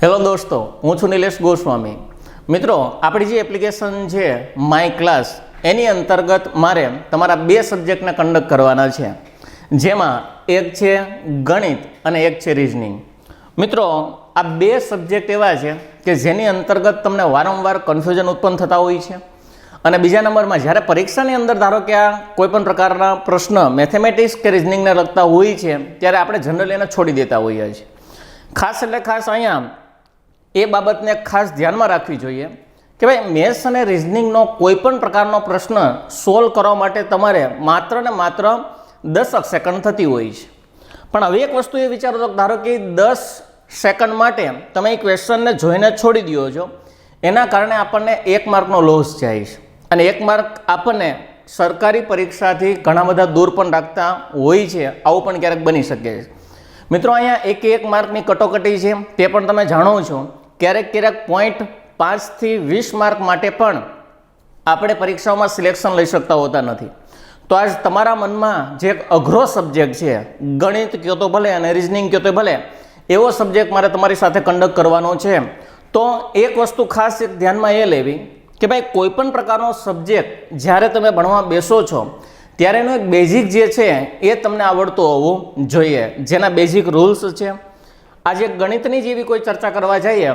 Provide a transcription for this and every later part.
Hello દોસ્તો, હું છું નિલેશ ગોસ્વામી। મિત્રો, આપણી જે એપ્લિકેશન છે માય ક્લાસ, એની અંતર્ગત મારે તમારા બે સબ્જેક્ટને કંડક્ટ કરવાના છે, જેમાં એક છે ગણિત અને એક છે રીઝનિંગ। મિત્રો, આ બે સબ્જેક્ટ એવા છે કે જેની અંતર્ગત તમને વારંવાર કન્ફ્યુઝન ઉત્પન્ન થતા હોય છે। અને બીજા નંબરમાં જ્યારે પરીક્ષાની અંદર ધારો કે આ કોઈપણ પ્રકારના પ્રશ્ન મેથેમેટિક્સ કે રીઝનિંગને લગતા હોય છે, ત્યારે આપણે જનરલી એને છોડી દેતા હોઈએ છીએ। ખાસ એટલે ખાસ અહીંયા એ બાબતને ખાસ ધ્યાનમાં રાખવી જોઈએ કે ભાઈ મેથ્સ અને રિઝનિંગનો કોઈ પણ પ્રકારનો પ્રશ્ન સોલ્વ કરવા માટે તમારે માત્ર ને માત્ર 10 સેકન્ડ થતી હોય છે। પણ હવે એક વસ્તુ એ વિચારો તો ધારો કે 10 સેકન્ડ માટે તમે એ ક્વેશ્ચનને જોઈને છોડી દો છો, એના કારણે આપણને 1 માર્કનો લોસ જાય છે, અને 1 માર્ક આપણને સરકારી પરીક્ષાથી ઘણા બધા દૂર પણ રાખતા હોય છે। આવું પણ ક્યારેક બની શકે છે। મિત્રો, અહીંયા 1 માર્કની કટોકટી છે, તે પણ તમે જાણો છો। ક્યારેક 0.5 થી 20 માર્ક માટે પણ આપણે પરીક્ષાઓમાં સિલેક્શન લઈ શકતા હોતા નથી। તો આજ તમારા મનમાં જે એક અઘરો સબ્જેક્ટ છે, ગણિત કહો તો ભલે અને રીઝનિંગ કહો તો ભલે, એવો સબ્જેક્ટ મારે તમારી સાથે કંડક્ટ કરવાનો છે। તો એક વસ્તુ ખાસ એક ધ્યાનમાં એ લેવી કે ભાઈ કોઈ પણ પ્રકારનો સબ્જેક્ટ જ્યારે તમે ભણવા બેસો છો ત્યારે એનું એક બેઝિક જે છે એ તમને આવડતું હોવું જોઈએ, જેના બેઝિક રૂલ્સ છે। આજે ગણિતની જેવી કોઈ ચર્ચા કરવા જઈએ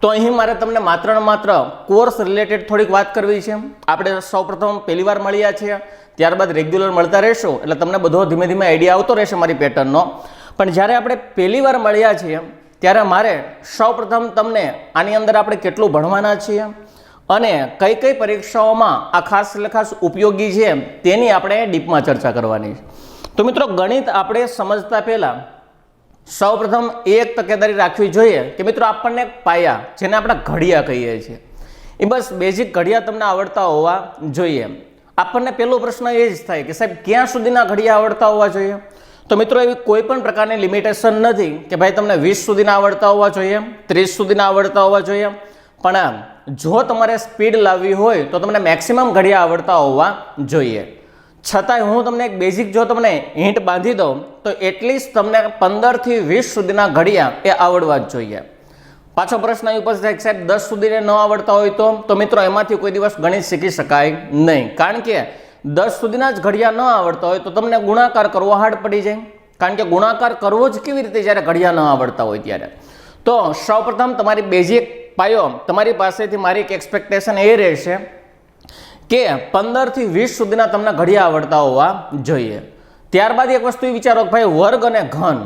તો અહીં મારે તમને માત્ર ને માત્ર કોર્સ રિલેટેડ થોડીક વાત કરવી છે। આપણે સૌપ્રથમ પહેલી વાર મળ્યા છીએ, ત્યારબાદ રેગ્યુલર મળતા રહેશું, એટલે તમને બધો ધીમે ધીમે આઈડિયા આવતો રહેશે મારી પેટર્નનો। પણ જ્યારે આપણે પહેલી વાર મળ્યા છીએ ત્યારે મારે સૌપ્રથમ તમને આની અંદર આપણે કેટલું ભણવાના છીએ અને કઈ કઈ પરીક્ષાઓમાં આ ખાસ એટલે ખાસ ઉપયોગી છે તેની આપણે ડીપમાં ચર્ચા કરવાની છે। તો મિત્રો, ગણિત આપણે સમજતા પહેલાં સૌપ્રથમ એક તકેદારી રાખવી જોઈએ કે મિત્રો આપણને પાયા, જેને આપણે ઘડિયા કહીએ છીએ, એ બસ બેઝિક ઘડિયા તમને આવડતા હોવા જોઈએ। આપણને પહેલો પ્રશ્ન એ જ થાય કે સાહેબ ક્યાં સુધીના ઘડિયા આવડતા હોવા જોઈએ? તો મિત્રો, એવી કોઈ પણ પ્રકારની લિમિટેશન નથી કે ભાઈ તમને 20 સુધીના આવડતા હોવા જોઈએ, 30 સુધીના આવડતા હોવા જોઈએ। પણ જો તમારે સ્પીડ લાવવી હોય તો તમને મેક્સિમમ ઘડિયા આવડતા હોવા જોઈએ। છતાંય હું તમને એક બેઝિક જો તમને હિન્ટ બાંધી દઉં તો એટલીસ્ટ તમને 15 થી 20 સુધીના ઘડિયા એ આવડવા જ જોઈએ। પાછો પ્રશ્ન એ ઉપસ્થિત થાય કે સાહેબ 10 સુધીને ન આવડતા હોય તો મિત્રો એમાંથી કોઈ દિવસ ગણિત શીખી શકાય નહીં, કારણ કે 10 સુધીના જ ઘડિયા ન આવડતા હોય તો તમને ગુણાકાર કરવો હાર્ડ પડી જાય, કારણ કે ગુણાકાર કરવો જ કેવી રીતે જ્યારે ઘડિયા ન આવડતા હોય ત્યારે। તો સૌપ્રથમ તમારી બેઝિક પાયો તમારી પાસેથી મારી એક એક્સપેક્ટેશન એ રહેશે કે 15 થી 20 સુધીના તમને ઘડિયા આવડતા હોવા જોઈએ। ત્યારબાદ એક વસ્તુ વિચારો કે ભાઈ વર્ગ અને ઘન,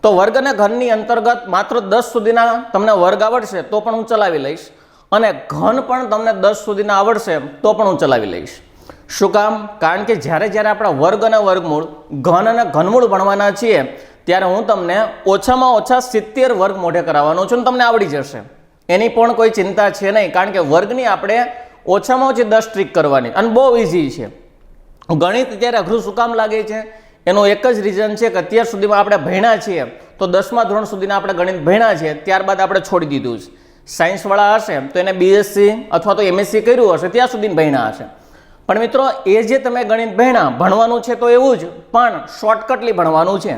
તો વર્ગ અને ઘનની અંતર્ગત માત્ર 10 સુધીના તમને વર્ગ આવડશે તો પણ હું ચલાવી લઈશ, અને ઘન પણ તમને 10 સુધીના આવડશે તો પણ હું ચલાવી લઈશ। શું કામ? કારણ કે જ્યારે આપણે વર્ગ અને વર્ગમૂળ, ઘન અને ઘનમૂળ ભણવાના છીએ ત્યારે હું તમને ઓછામાં ઓછા 70 વર્ગ મોઢે કરાવવાનો છું, તમને આવડી જશે, એની પણ કોઈ ચિંતા છે નહીં, કારણ કે વર્ગની આપણે ઓછામાં ઓછી 10 ટ્રીક કરવાની, અને બહુ ઇઝી છે। ગણિત ત્યારે અઘરું શું કામ લાગે છે? એનું એક જ રીઝન છે કે અત્યાર સુધીમાં આપણે ભણ્યા છીએ તો 10મા ધોરણ સુધીના આપણે ગણિત ભણ્યા છે, ત્યારબાદ આપણે છોડી દીધું છે। સાયન્સવાળા હશે તો એને બીએસસી અથવા તો એમએસસી કર્યું હશે, ત્યાં સુધી ભણ્યા હશે। પણ મિત્રો, એ જે તમે ગણિત ભણવાનું છે તો એવું જ, પણ શોર્ટકટલી ભણવાનું છે।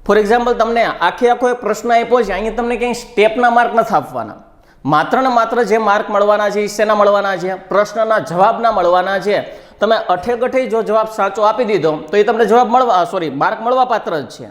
ફોર એક્ઝામ્પલ, તમને આખો એક પ્રશ્ન આપ્યો છે, અહીંયા તમને ક્યાંય સ્ટેપના માર્ક નથી આપવાના, માત્ર ને માત્ર જે માર્ક મળવાના છે એ શેના મળવાના છે? પ્રશ્નના જવાબના મળવાના છે। તમે અઠે જો જવાબ સાચો આપી દીધો તો એ તમને જવાબ માર્ક મળવા પાત્ર જ છે।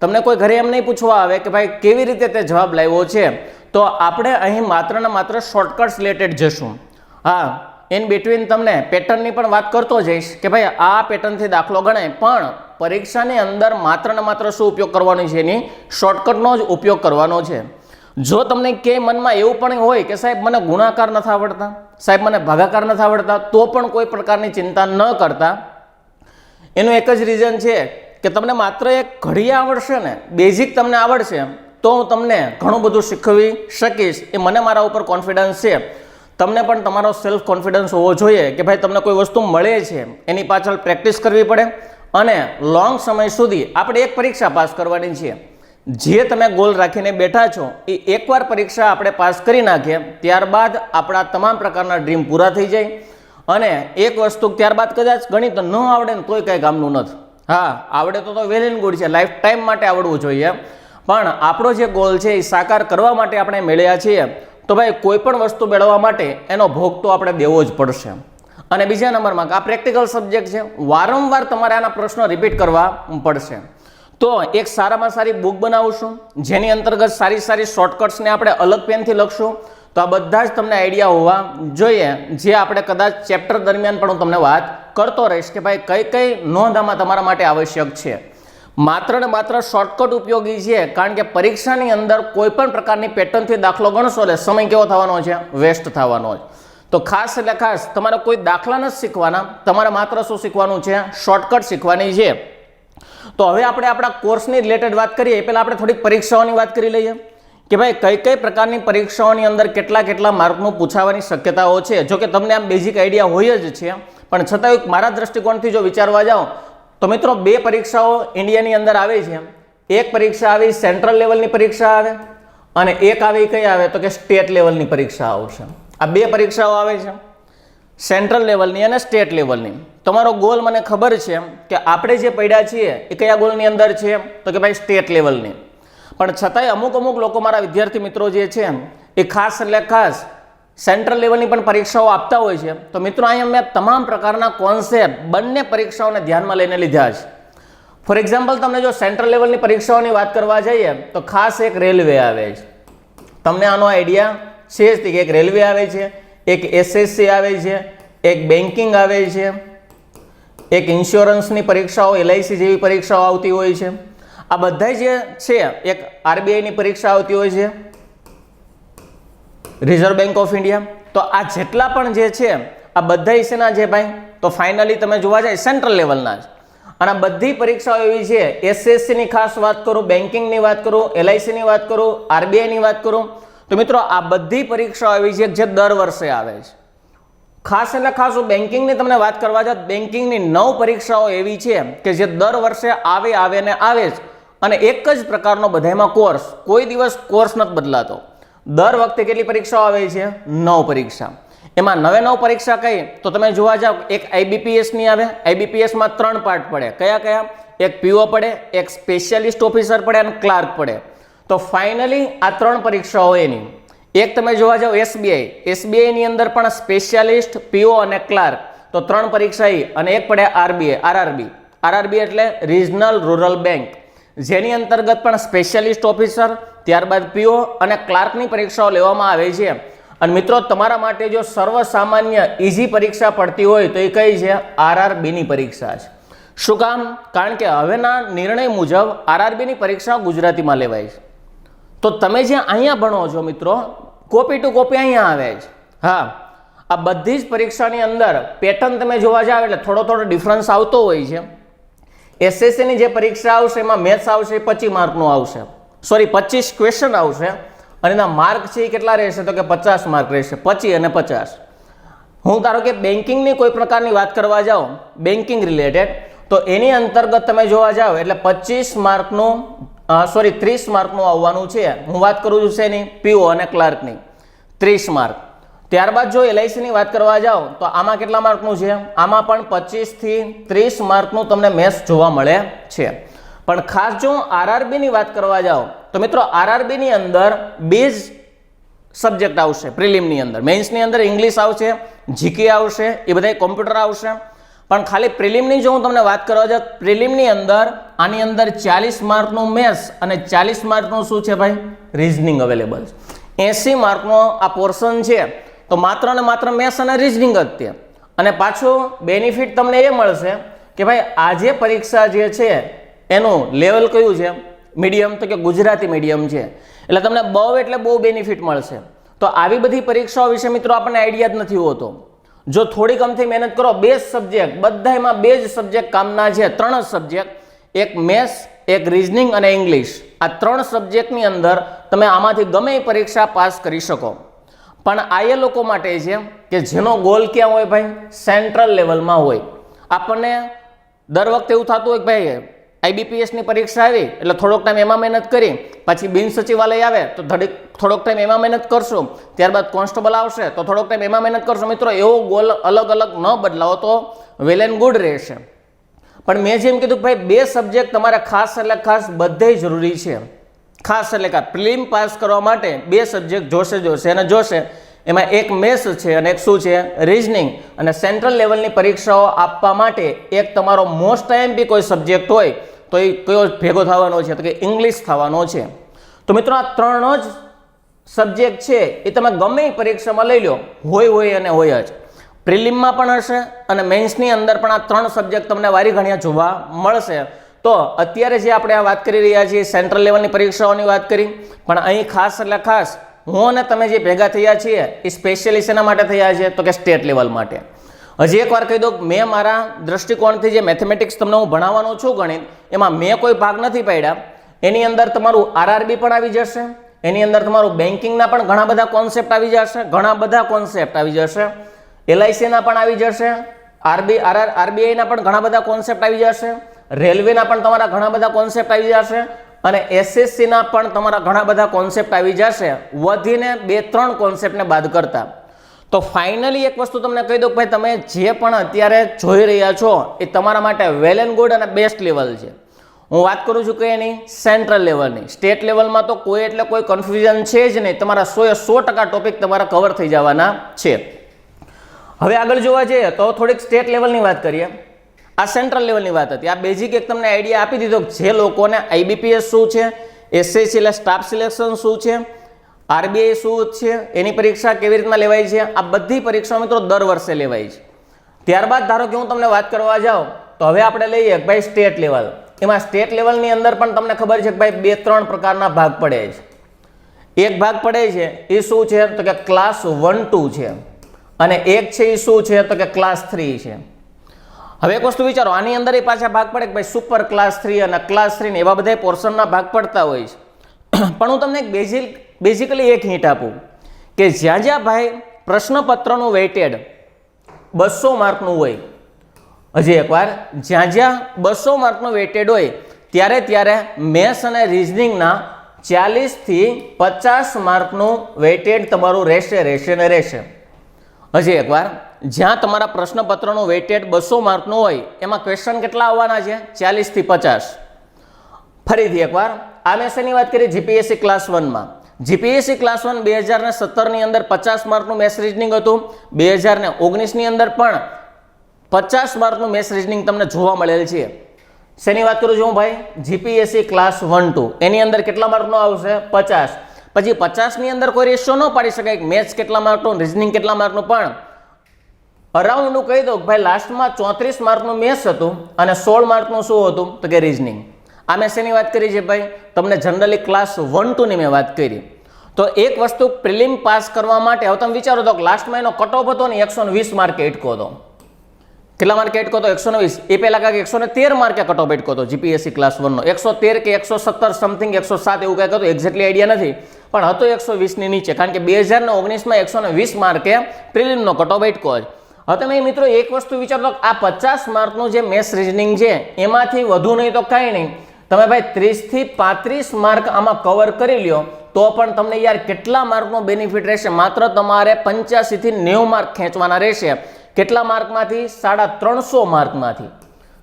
તમને કોઈ ઘરે એમ નહીં પૂછવા આવે કે ભાઈ કેવી રીતે તે જવાબ લાવ્યો છે, તો આપણે અહીં માત્ર ને માત્ર શોર્ટકટ્સ રિલેટેડ જશું। હા, ઇન બિટવીન તમને પેટર્નની પણ વાત કરતો જઈશ કે ભાઈ આ પેટર્નથી દાખલો ગણાય, પણ પરીક્ષાની અંદર માત્ર ને માત્ર શું ઉપયોગ કરવાનો છે? એની શોર્ટકટનો જ ઉપયોગ કરવાનો છે। જો તમને ક્યાંય મનમાં એવું પણ હોય કે સાહેબ મને ગુણાકાર નથી આવડતા, સાહેબ મને ભાગાકાર નથી આવડતા, તો પણ કોઈ પ્રકારની ચિંતા ન કરતા। એનું એક જ રીઝન છે કે તમને માત્ર એક ઘડિયા આવડશે ને, બેઝિક તમને આવડશે તો હું તમને ઘણું બધું શીખવી શકીશ, એ મને મારા ઉપર કોન્ફિડન્સ છે। તમને પણ તમારો સેલ્ફ કોન્ફિડન્સ હોવો જોઈએ કે ભાઈ તમને કોઈ વસ્તુ મળે છે એની પાછળ પ્રેક્ટિસ કરવી પડે, અને લોંગ સમય સુધી આપણે એક પરીક્ષા પાસ કરવાની છે। જે તમે ગોલ રાખીને બેઠા છો એ એકવાર પરીક્ષા આપણે પાસ કરી નાખીએ ત્યારબાદ આપણા તમામ પ્રકારના ડ્રીમ પૂરા થઈ જાય। અને એક વસ્તુ, ત્યારબાદ કદાચ ગણિત ન આવડે ને તોય કંઈ કામનું નથી, હા આવડે તો વેલ એન્ડ ગુડ છે, લાઈફ ટાઈમ માટે આવડવું જોઈએ। પણ આપણો જે ગોલ છે એ સાકાર કરવા માટે આપણે મેળ્યા છીએ, તો ભાઈ કોઈ પણ વસ્તુ મેળવવા માટે એનો ભોગ તો આપણે દેવો જ પડશે. અને બીજા નંબરમાં આ પ્રેક્ટિકલ સબ્જેક્ટ છે, વારંવાર તમારે આના પ્રશ્નો રિપીટ કરવા પડશે. તો એક સારામાં સારી બુક બનાવશું, જેની અંતર્ગત સારી સારી શોર્ટકટ્સને આપણે અલગ પેનથી લખશું. તો આ બધા જ તમને આઈડિયા હોવા જોઈએ, જે આપણે કદાચ ચેપ્ટર દરમિયાન પણ હું તમને વાત કરતો રહીશ કે ભાઈ કઈ કઈ નોંધ આમાં તમારા માટે આવશ્યક છે. માત્ર ને માત્ર શોર્ટકટ ઉપયોગી છે, કારણ કે પરીક્ષાની અંદર કોઈ પણ પ્રકારની પેટર્નથી દાખલો ગણશો એટલે સમય કેવો થવાનો છે, વેસ્ટ થવાનો છે. તો ખાસ એટલે ખાસ તમારે કોઈ દાખલા નથી શીખવાના, તમારે માત્ર શું શીખવાનું છે, શોર્ટકટ શીખવાની છે. તો હવે આપણે આપણા કોર્સની રિલેટેડ વાત કરીએ એ પહેલાં આપણે થોડીક પરીક્ષાઓની વાત કરી લઈએ કે ભાઈ કઈ કઈ પ્રકારની પરીક્ષાઓની અંદર કેટલા માર્કનું પૂછાવાની શક્યતાઓ છે. જો કે તમને આમ બેઝિક આઈડિયા હોય જ છે, પણ છતાં મારા દ્રષ્ટિકોણથી જો વિચારવા જાઓ તો મિત્રો બે પરીક્ષાઓ ઇન્ડિયાની અંદર આવે છે. એક પરીક્ષા આવી સેન્ટ્રલ લેવલની પરીક્ષા આવે, અને એક આવી કઈ આવે તો કે સ્ટેટ લેવલની પરીક્ષા આવશે. આ બે પરીક્ષાઓ આવે છે, સેન્ટ્રલ લેવલની અને સ્ટેટ લેવલની. તમારો ગોલ મને ખબર છે કે આપણે જે પડ્યા છીએ એ કયા ગોલની અંદર છે, તો કે ભાઈ સ્ટેટ લેવલની. પણ છતાંય અમુક લોકો મારા વિદ્યાર્થી મિત્રો જે છે એ ખાસ એટલે ખાસ સેન્ટ્રલ લેવલની પણ પરીક્ષાઓ આપતા હોય છે. તો મિત્રો અહીંયા મેં તમામ પ્રકારના કોન્સેપ્ટ બંને પરીક્ષાઓને ધ્યાનમાં લઈને લીધા છે. ફોર એક્ઝામ્પલ તમને જો સેન્ટ્રલ લેવલની પરીક્ષાઓની વાત કરવા જઈએ તો ખાસ એક રેલવે આવે છે. તમને આનો આઈડિયા છે જ કે એક રેલવે આવે છે, એક એસએસસી આવે છે, એક બેન્કિંગ આવે છે, એક ઇન્સ્યોરન્સની પરીક્ષાઓ એલઆઈસી જેવી પરીક્ષાઓ આવતી હોય છે. આ બધા જે છે એક આરબીઆઈની પરીક્ષા આવતી હોય છે, રિઝર્વ બેંક ઓફ ઇન્ડિયા. તો આ જેટલા પણ જે છે આ બધા શેના છે ભાઈ, તો ફાઇનલી તમે જોવા જાય સેન્ટ્રલ લેવલના જ. અને આ બધી પરીક્ષાઓ એવી છે, એસએસસીની ખાસ વાત કરું, બેન્કિંગની વાત કરું, એલઆઈસીની વાત કરું, આરબીઆઈની વાત કરું, તો મિત્રો આ બધી પરીક્ષાઓ એવી છે જે દર વર્ષે આવે છે. ખાસ એટલે ખાસ હું બેન્કિંગની તમને વાત કરવા જાઉં, બેન્કિંગની 9 પરીક્ષાઓ એવી છે કે જે દર વર્ષે આવે ને આવે જ, અને એક જ પ્રકારનો બધામાં કોર્સ, કોઈ દિવસ કોર્સ નથી બદલાતો. દર વખતે કેટલી પરીક્ષાઓ આવે છે, 9 પરીક્ષા. એમાં 9 પરીક્ષા કઈ તો તમે જોવા જાઓ, એક આઈબીપીએસની આવે, આઈબીપીએસમાં 3 પાર્ટ પડે. કયા? એક પીઓ પડે, એક સ્પેશિયાલિસ્ટ ઓફિસર પડે અને ક્લાર્ક પડે. તો ફાઇનલી આ 3 પરીક્ષાઓ એની. એક તમે જોવા જાઓ એસબીઆઈની અંદર પણ સ્પેશિયાલિસ્ટ, પીઓ અને ક્લાર્ક, તો 3 પરીક્ષા અને એક પડે આરઆરબી એટલે રિજનલ રૂરલ બેંક, જેની અંતર્ગત પણ સ્પેશિયાલિસ્ટ ઓફિસર, ત્યારબાદ પીઓ અને ક્લાર્કની પરીક્ષાઓ લેવામાં આવે છે. અને મિત્રો તમારા માટે જો સર્વસામાન્ય ઈઝી પરીક્ષા પડતી હોય તો એ કઈ છે, આરઆરબીની પરીક્ષા છે. શું કામ? કારણ કે હવેના નિર્ણય મુજબ આરઆરબીની પરીક્ષા ગુજરાતીમાં લેવાય છે. તો તમે જે અહીંયા ભણો છો મિત્રો, કોપી ટુ કોપી અહીંયા આવે છે. હા, આ બધી જ પરીક્ષાની અંદર પેટર્ન તમે જોવા જાવ એટલે થોડો ડિફરન્સ આવતો હોય છે. એસએસસીની જે પરીક્ષા આવશે એમાં મેથ્સ આવશે 25 માર્કનું આવશે, 25 ક્વેશ્ચન આવશે, અને એના માર્ક છે એ કેટલા રહેશે તો કે 50 માર્ક રહેશે, 25 અને 50. હું ધારો કે બેન્કિંગની કોઈ પ્રકારની વાત કરવા જાઉં, બેન્કિંગ રિલેટેડ, તો એની અંતર્ગત તમે જોવા જાવ એટલે 25 માર્કનું 30 માર્કનું આવવાનું છે. હું વાત કરું છું શેની, પીઓ અને ક્લાર્કની, 30 માર્ક. ત્યારબાદ જો એલઆઈસીની વાત કરવા જાઓ તો આમાં કેટલા માર્કનું છે, આમાં પણ 25 થી 30 માર્કનું તમને મેથ્સ જોવા મળે છે. પણ ખાસ જો આરઆરબીની વાત કરવા જાઓ તો મિત્રો આરઆરબીની અંદર 2 સબ્જેક્ટ આવશે પ્રિલિમની અંદર. મેઇન્સની અંદર ઇંગ્લિશ આવશે, જીકે આવશે, એ બધા કોમ્પ્યુટર આવશે. પણ ખાલી પ્રિલિમની જો હું તમને વાત કરવા જાઉં, પ્રિલિમની અંદર આની અંદર 40 માર્કનું મેથ્સ અને 40 માર્કનું શું છે ભાઈ, રીઝનિંગ અવેલેબલ છે. 80 માર્કનો આ પોર્શન છે, તો માત્ર ને માત્ર મેથ્સ અને રીઝનિંગ જ તે. અને પાછું બેનિફિટ તમને એ મળશે કે ભાઈ આ જે પરીક્ષા જે છે એનું લેવલ કયું છે, મીડિયમ, તો કે ગુજરાતી મીડિયમ છે. એટલે તમને બહુ બેનિફિટ મળશે. તો આવી બધી પરીક્ષાઓ વિશે મિત્રો આપણને આઈડિયા જ નથી હોતો. જો થોડી કમથી મહેનત કરો, 2 સબ્જેક્ટ, બધામાં 2 જ સબ્જેક્ટ કામના છે, 3 જ સબ્જેક્ટ, એક મેથ્સ, એક રીઝનિંગ અને ઇંગ્લિશ. આ 3 સબ્જેક્ટની અંદર તમે આમાંથી ગમે એ પરીક્ષા પાસ કરી શકો. પણ આ એ લોકો માટે છે કે જેનો ગોલ ક્યાં હોય ભાઈ, સેન્ટ્રલ લેવલમાં હોય. આપણને દર વખતે એવું થતું હોય કે ભાઈ આઈબીપીએસની પરીક્ષા આવી એટલે થોડોક ટાઈમ એમાં મહેનત કરી, પછી બિન સચિવાલય આવે તો થોડોક ટાઈમ એમાં મહેનત કરશું, ત્યારબાદ કોન્સ્ટેબલ આવશે તો થોડોક ટાઈમ એમાં મહેનત કરશું. મિત્રો એવો ગોલ અલગ ન બદલાવો તો વેલ એન્ડ ગુડ રહેશે. પણ મેં જેમ કીધું ભાઈ 2 સબ્જેક્ટ તમારે ખાસ એટલે ખાસ બધે જરૂરી છે. ખાસ એટલે કે પ્રિલિમ પાસ કરવા માટે 2 સબ્જેક્ટ જોશે. એમાં એક મેથ્સ છે અને એક શું છે રીઝનિંગ. અને સેન્ટ્રલ લેવલની પરીક્ષાઓ આપવા માટે એક તમારો મોસ્ટ આઈએમપી કોઈ સબ્જેક્ટ હોય તો એ કયો ભેગો થવાનો છે તો કે ઇંગ્લિશ થવાનો છે. તો મિત્રો આ 3 જ સબ્જેક્ટ છે એ તમે ગમે એ પરીક્ષામાં લઈ લો, હોય અને હોય જ. પ્રિલિમમાં પણ હશે અને મેન્સની અંદર પણ આ 3 સબ્જેક્ટ તમને વારી ઘણ્યા જોવા મળશે. તો અત્યારે જે આપણે આ વાત કરી રહ્યા છીએ સેન્ટ્રલ લેવલની પરીક્ષાઓની વાત કરી, પણ અહીં ખાસ એટલે ખાસ હું અને તમે જે ભેગા થયા છીએ એ સ્પેશિયલી શેના માટે થયા છે તો કે સ્ટેટ લેવલ માટે. હજી એકવાર કહી દઉં, મેં મારા દ્રષ્ટિકોણથી જે મેથેમેટિક્સ તમને હું ભણાવવાનો છું ગણિત, એમાં મેં કોઈ ભાગ નથી પાડ્યા. એની અંદર તમારું આરઆરબી પણ આવી જશે, એની અંદર તમારું બેન્કિંગના પણ ઘણા બધા કોન્સેપ્ટ આવી જશે, એલઆઈસીના પણ આવી જશે, આરબીઆઈના પણ ઘણા બધા કોન્સેપ્ટ આવી જશે, રેલવેના પણ તમારા ઘણા બધા કોન્સેપ્ટ આવી જશે અને એસએસસીના પણ તમારા ઘણા બધા કોન્સેપ્ટ આવી જશે, વધીને 2-3 કોન્સેપ્ટને બાદ કરતા. તો ફાઇનલી એક વસ્તુ તમને કહી દઉં, ભાઈ તમે જે પણ અત્યારે જોઈ રહ્યા છો એ તમારા માટે વેલ એન્ડ ગુડ અને બેસ્ટ લેવલ છે. હું વાત કરું છું કે એની સેન્ટ્રલ લેવલની. સ્ટેટ લેવલમાં તો કોઈ એટલે કોઈ કન્ફ્યુઝન છે જ નહીં, તમારા 100% ટોપિક તમારા કવર થઈ જવાના છે. હવે આગળ જોવા જઈએ તો થોડીક સ્ટેટ લેવલની વાત કરીએ. આ સેન્ટ્રલ લેવલની વાત હતી. આ બેઝિક એક તમને આઈડિયા આપી દીધો જે લોકોને આઈબીપીએસ શું છે, એસએસસી એટલે સ્ટાફ સિલેક્શન શું છે, આરબીઆઈ શું છે, એની પરીક્ષા કેવી રીતના લેવાય છે, આ બધી પરીક્ષાઓ મિત્રો દર વર્ષે લેવાય છે. ત્યારબાદ ધારો કે હું તમને વાત કરવા જાઉં તો હવે આપણે લઈએ ભાઈ સ્ટેટ લેવલ. એમાં સ્ટેટ લેવલની અંદર પણ તમને ખબર છે કે ભાઈ 2-3 પ્રકારના ભાગ પડે છે. એક ભાગ પડે છે એ શું છે તો કે ક્લાસ 1-2 છે અને એક છે એ શું છે તો કે ક્લાસ 3 છે. હવે એક વસ્તુ વિચારો, આની અંદર એ પાછા ભાગ પડે કે ભાઈ સુપર ક્લાસ 3 અને ક્લાસ 3 ને એવા બધા પોર્શનના ભાગ પડતા હોય છે. પણ હું તમને એક બેઝિકલી એક હિન્ટ આપું કે જ્યાં ભાઈ પ્રશ્નપત્રનું વેઇટેડ 200 માર્કનું હોય, હજી એકવાર જ્યાં 200 માર્કનું વેઇટેડ હોય ત્યારે મેથ્સ અને રિઝનિંગના 40 થી 50 માર્કનું વેઇટેડ તમારું રહેશે. હજી એકવાર, જ્યાં તમારા પ્રશ્નપત્રનું વેઇટેડ 200 માર્કનું હોય એમાં ક્વેશ્ચન કેટલા આવવાના છે 40 થી 50. ફરીથી એકવાર, આ મેં શેની વાત કરી? જીપીએસસી ક્લાસ 1માં. જીપીએસસી ક્લાસ 1 2017ની અંદર 50 માર્કનું મેથ્સ રીઝનિંગ હતું, 2019ની અંદર પણ 50 માર્કનું મેથ્સ રીઝનિંગ તમને જોવા મળેલ છે. શેની વાત કરું છું હું ભાઈ? જીપીએસસી ક્લાસ 1-2 એની અંદર કેટલા માર્કનો આવશે 50. પછી 50ની અંદર કોઈ રેશિયો ન પાડી શકાય કે મેથ્સ કેટલા માર્કનું, રિઝનિંગ કેટલા માર્કનું, પણ અરાઉન્ડ હું કહી દઉં ભાઈ લાસ્ટમાં 34 માર્કનું મેથ્સ હતું અને 16 માર્કનું શું હતું તો કે રિઝનિંગ. આ મેં શેની વાત કરી છે ભાઈ? તમને જનરલી ક્લાસ 1-2ની મેં વાત કરી. તો એક વસ્તુ પ્રિલિમ પાસ કરવા માટે હવે તમે વિચારો તો લાસ્ટમાં એનો કટ ઓફ હતો ને 120 માર્કે એટકો હતો. કેટલા માર્કે એટકો હતો? 120. એ પહેલા કાંઈક 113 માર્કે કટ ઓફ એટકો હતો જીપીએસસી ક્લાસ 1નો. 113 કે 117 સમથિંગ 107 એવું કાંઈક હતું, એક્ઝેક્ટલી આઈડિયા નથી, પણ હતો 120ની નીચે, કારણ કે 2019માં 120 માર્કે પ્રિલિમનો કટ ઓફ એટકો જ. હવે તમે મિત્રો એક વસ્તુ વિચારો, આ 50 માર્કનું જે મેથ્સ રીઝનિંગ છે એમાંથી વધુ નહીં તો કાંઈ નહીં, તમે ભાઈ 30 થી 35 માર્ક આમાં કવર કરી લ્યો તો પણ તમને યાર કેટલા માર્કનો બેનિફિટ રહેશે? માત્ર તમારે 85 થી 90 માર્ક ખેંચવાના રહેશે. કેટલા માર્કમાંથી? 350 માર્કમાંથી.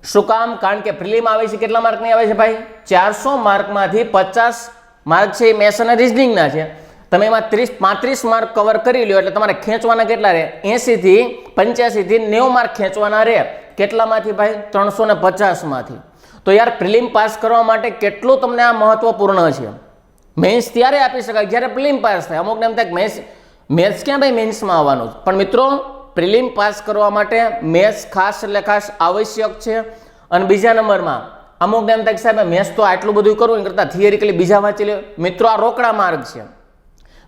શું કામ? કારણ કે પ્રિલિમ આવે છે કેટલા માર્કની આવે છે ભાઈ? 400 માર્કમાંથી 50 માર્ક છે એ મેથ્સ અને રીઝનિંગના છે. તમે એમાં 35 માર્ક કવર કરી લ્યો એટલે તમારે ખેંચવાના કેટલા રહે? 80 થી 85 થી 90 માર્ક ખેંચવાના રહે. કેટલામાંથી ભાઈ? 350માંથી. તો યાર પ્રિલિમ પાસ કરવા માટે કેટલું તમને આ મહત્વપૂર્ણ છે. મેન્સ ત્યારે આપી શકાય જ્યારે પ્રિલિમ પાસ થાય. અમુકને એમ થાય કે મેથ્સ ક્યાં ભાઈ મેન્સમાં આવવાનું? પણ મિત્રો પ્રિલિમ પાસ કરવા માટે મેથ્સ ખાસ એટલે ખાસ આવશ્યક છે. અને બીજા નંબરમાં અમુકને એમ થાય કે સાહેબ મેથ્સ તો આટલું બધું કરવું એ કરતાં થિયરિકલી બીજા વાંચી લે. મિત્રો આ રોકડા માર્ગ છે.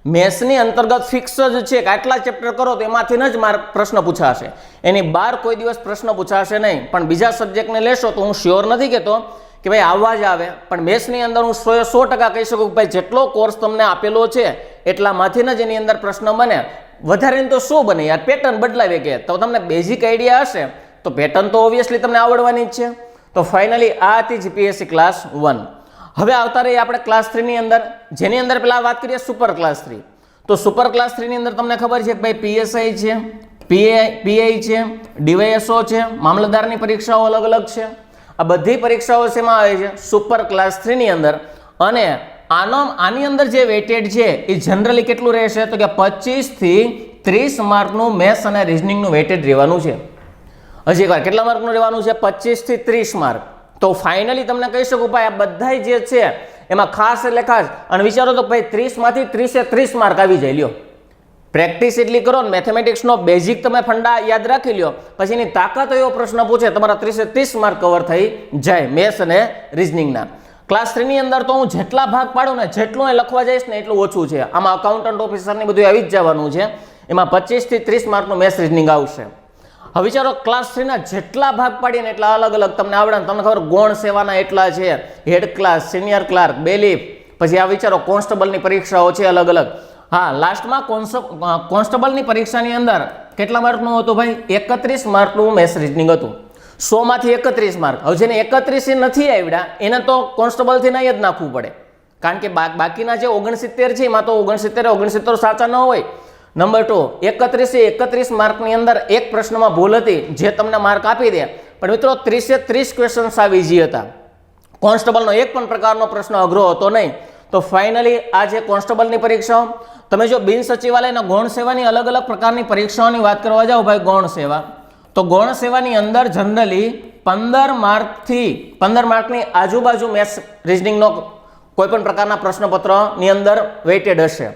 મેથ્સની અંતર્ગત ફિક્સ જ છે કે આટલા ચેપ્ટર કરો તો એમાંથી જ માર્ક પ્રશ્ન પૂછાશે, એની બહાર કોઈ દિવસ પ્રશ્ન પૂછાશે નહીં. પણ બીજા સબ્જેક્ટને લેશો તો હું શ્યોર નથી કહેતો કે ભાઈ આવવા જ આવે, પણ મેથ્સની અંદર હું 100% કહી શકું કે ભાઈ જેટલો કોર્સ તમને આપેલો છે એટલામાંથી જ એની અંદર પ્રશ્ન બને. વધારે તો શું બને યાર? પેટર્ન બદલાવી કે તો તમને બેઝિક આઈડિયા હશે તો પેટર્ન તો ઓબ્વિયસલી તમને આવડવાની જ છે. તો ફાઇનલી આ હતી જીપીએસસી ક્લાસ 1. હવે આવતા રહીએ આપણે ક્લાસ 3ની અંદર, જેની અંદર પેલા વાત કરીએ સુપર ક્લાસ 3. તો સુપર ક્લાસ 3ની અંદર તમને ખબર છે કે ભાઈ પીએસઆઈ છે, પીઆઈ છે, ડીવાયએસઓ છે, મામલતદારની પરીક્ષાઓ અલગ અલગ છે. આ બધી પરીક્ષાઓ શેમાં આવે છે? સુપર ક્લાસ 3ની અંદર. અને આની અંદર જે વેઇટેડ છે એ જનરલી કેટલું રહેશે તો કે 25 થી 30 માર્કનું મેથ્સ અને રિઝનિંગનું વેઇટેડ રહેવાનું છે. હજી એકવાર કેટલા માર્કનું રહેવાનું છે? 25 થી 30 માર્ક. તો ફાઇનલી તમને કહી શકું ભાઈ આ બધા જે છે એમાં ખાસ એટલે ખાસ અને વિચારો તો ભાઈ 30 માંથી 30 માર્ક આવી જાય. લ્યો પ્રેક્ટિસ એટલી કરો ને મેથેમેટિક્સનો બેઝિક તમે ફંડા યાદ રાખી લ્યો, પછી એની તાકાત એવો પ્રશ્ન પૂછે તમારા 30 માર્ક કવર થઈ જાય મેથ્સ અને રિઝનિંગના. ક્લાસ 3 ની અંદર તો હું જેટલા ભાગ પાડું ને જેટલું એ લખવા જઈશ ને એટલું ઓછું છે. આમાં અકાઉન્ટન્ટ ઓફિસરની બધું આવી જ જવાનું છે. એમાં 25 થી 30 માર્કનું મેથ્સ રિઝનિંગ આવશે. હવે વિચારો ક્લાસ 3 ના જેટલા ભાગ પાડીએ ને એટલા અલગ અલગ તમને આવડે. તમને ખબર ગૌણ સેવાના એટલા છે, હેડ ક્લાસ, સિનિયર ક્લાર્ક, બેલીફ, પછી આ વિચારો કોન્સ્ટેબલની પરીક્ષાઓ છે અલગ અલગ. હા, લાસ્ટમાં કોન્સ્ટેબલની પરીક્ષાની અંદર કેટલા માર્કનું હતું ભાઈ? 31 માર્કનું મેથ્સ રિઝનિંગ હતું. 100 માંથી 31 માર્ક. હવે જેને 31 નથી આવડ્યા એને તો કોન્સ્ટેબલથી નહીં જ નાખવું પડે, કારણ કે બાકીના જે 69 છે એમાં તો 69 સાચા ન હોય. નંબર 2, 31 માર્કની અંદર એક પ્રશ્નમાં ભૂલ હતી જે તમને માર્ક આપી દે, પણ મિત્રો 30 ક્વેશ્ચન્સ આ ઈઝી હતા. કોન્સ્ટેબલનો એક પણ પ્રકારનો પ્રશ્ન અઘરો હતો નહીં. તો ફાઇનલી આ જે કોન્સ્ટેબલની પરીક્ષાઓ, તમે જો બિન સચિવાલયના ગૌણ સેવાની અલગ અલગ પ્રકારની પરીક્ષાઓની વાત કરવા જાઓ ભાઈ, ગૌણ સેવા, તો ગૌણ સેવાની અંદર જનરલી 15 માર્કની આજુબાજુ મેથ્સ રિઝનિંગનો કોઈ પણ પ્રકારના પ્રશ્નપત્રની અંદર વેઇટેડ હશે.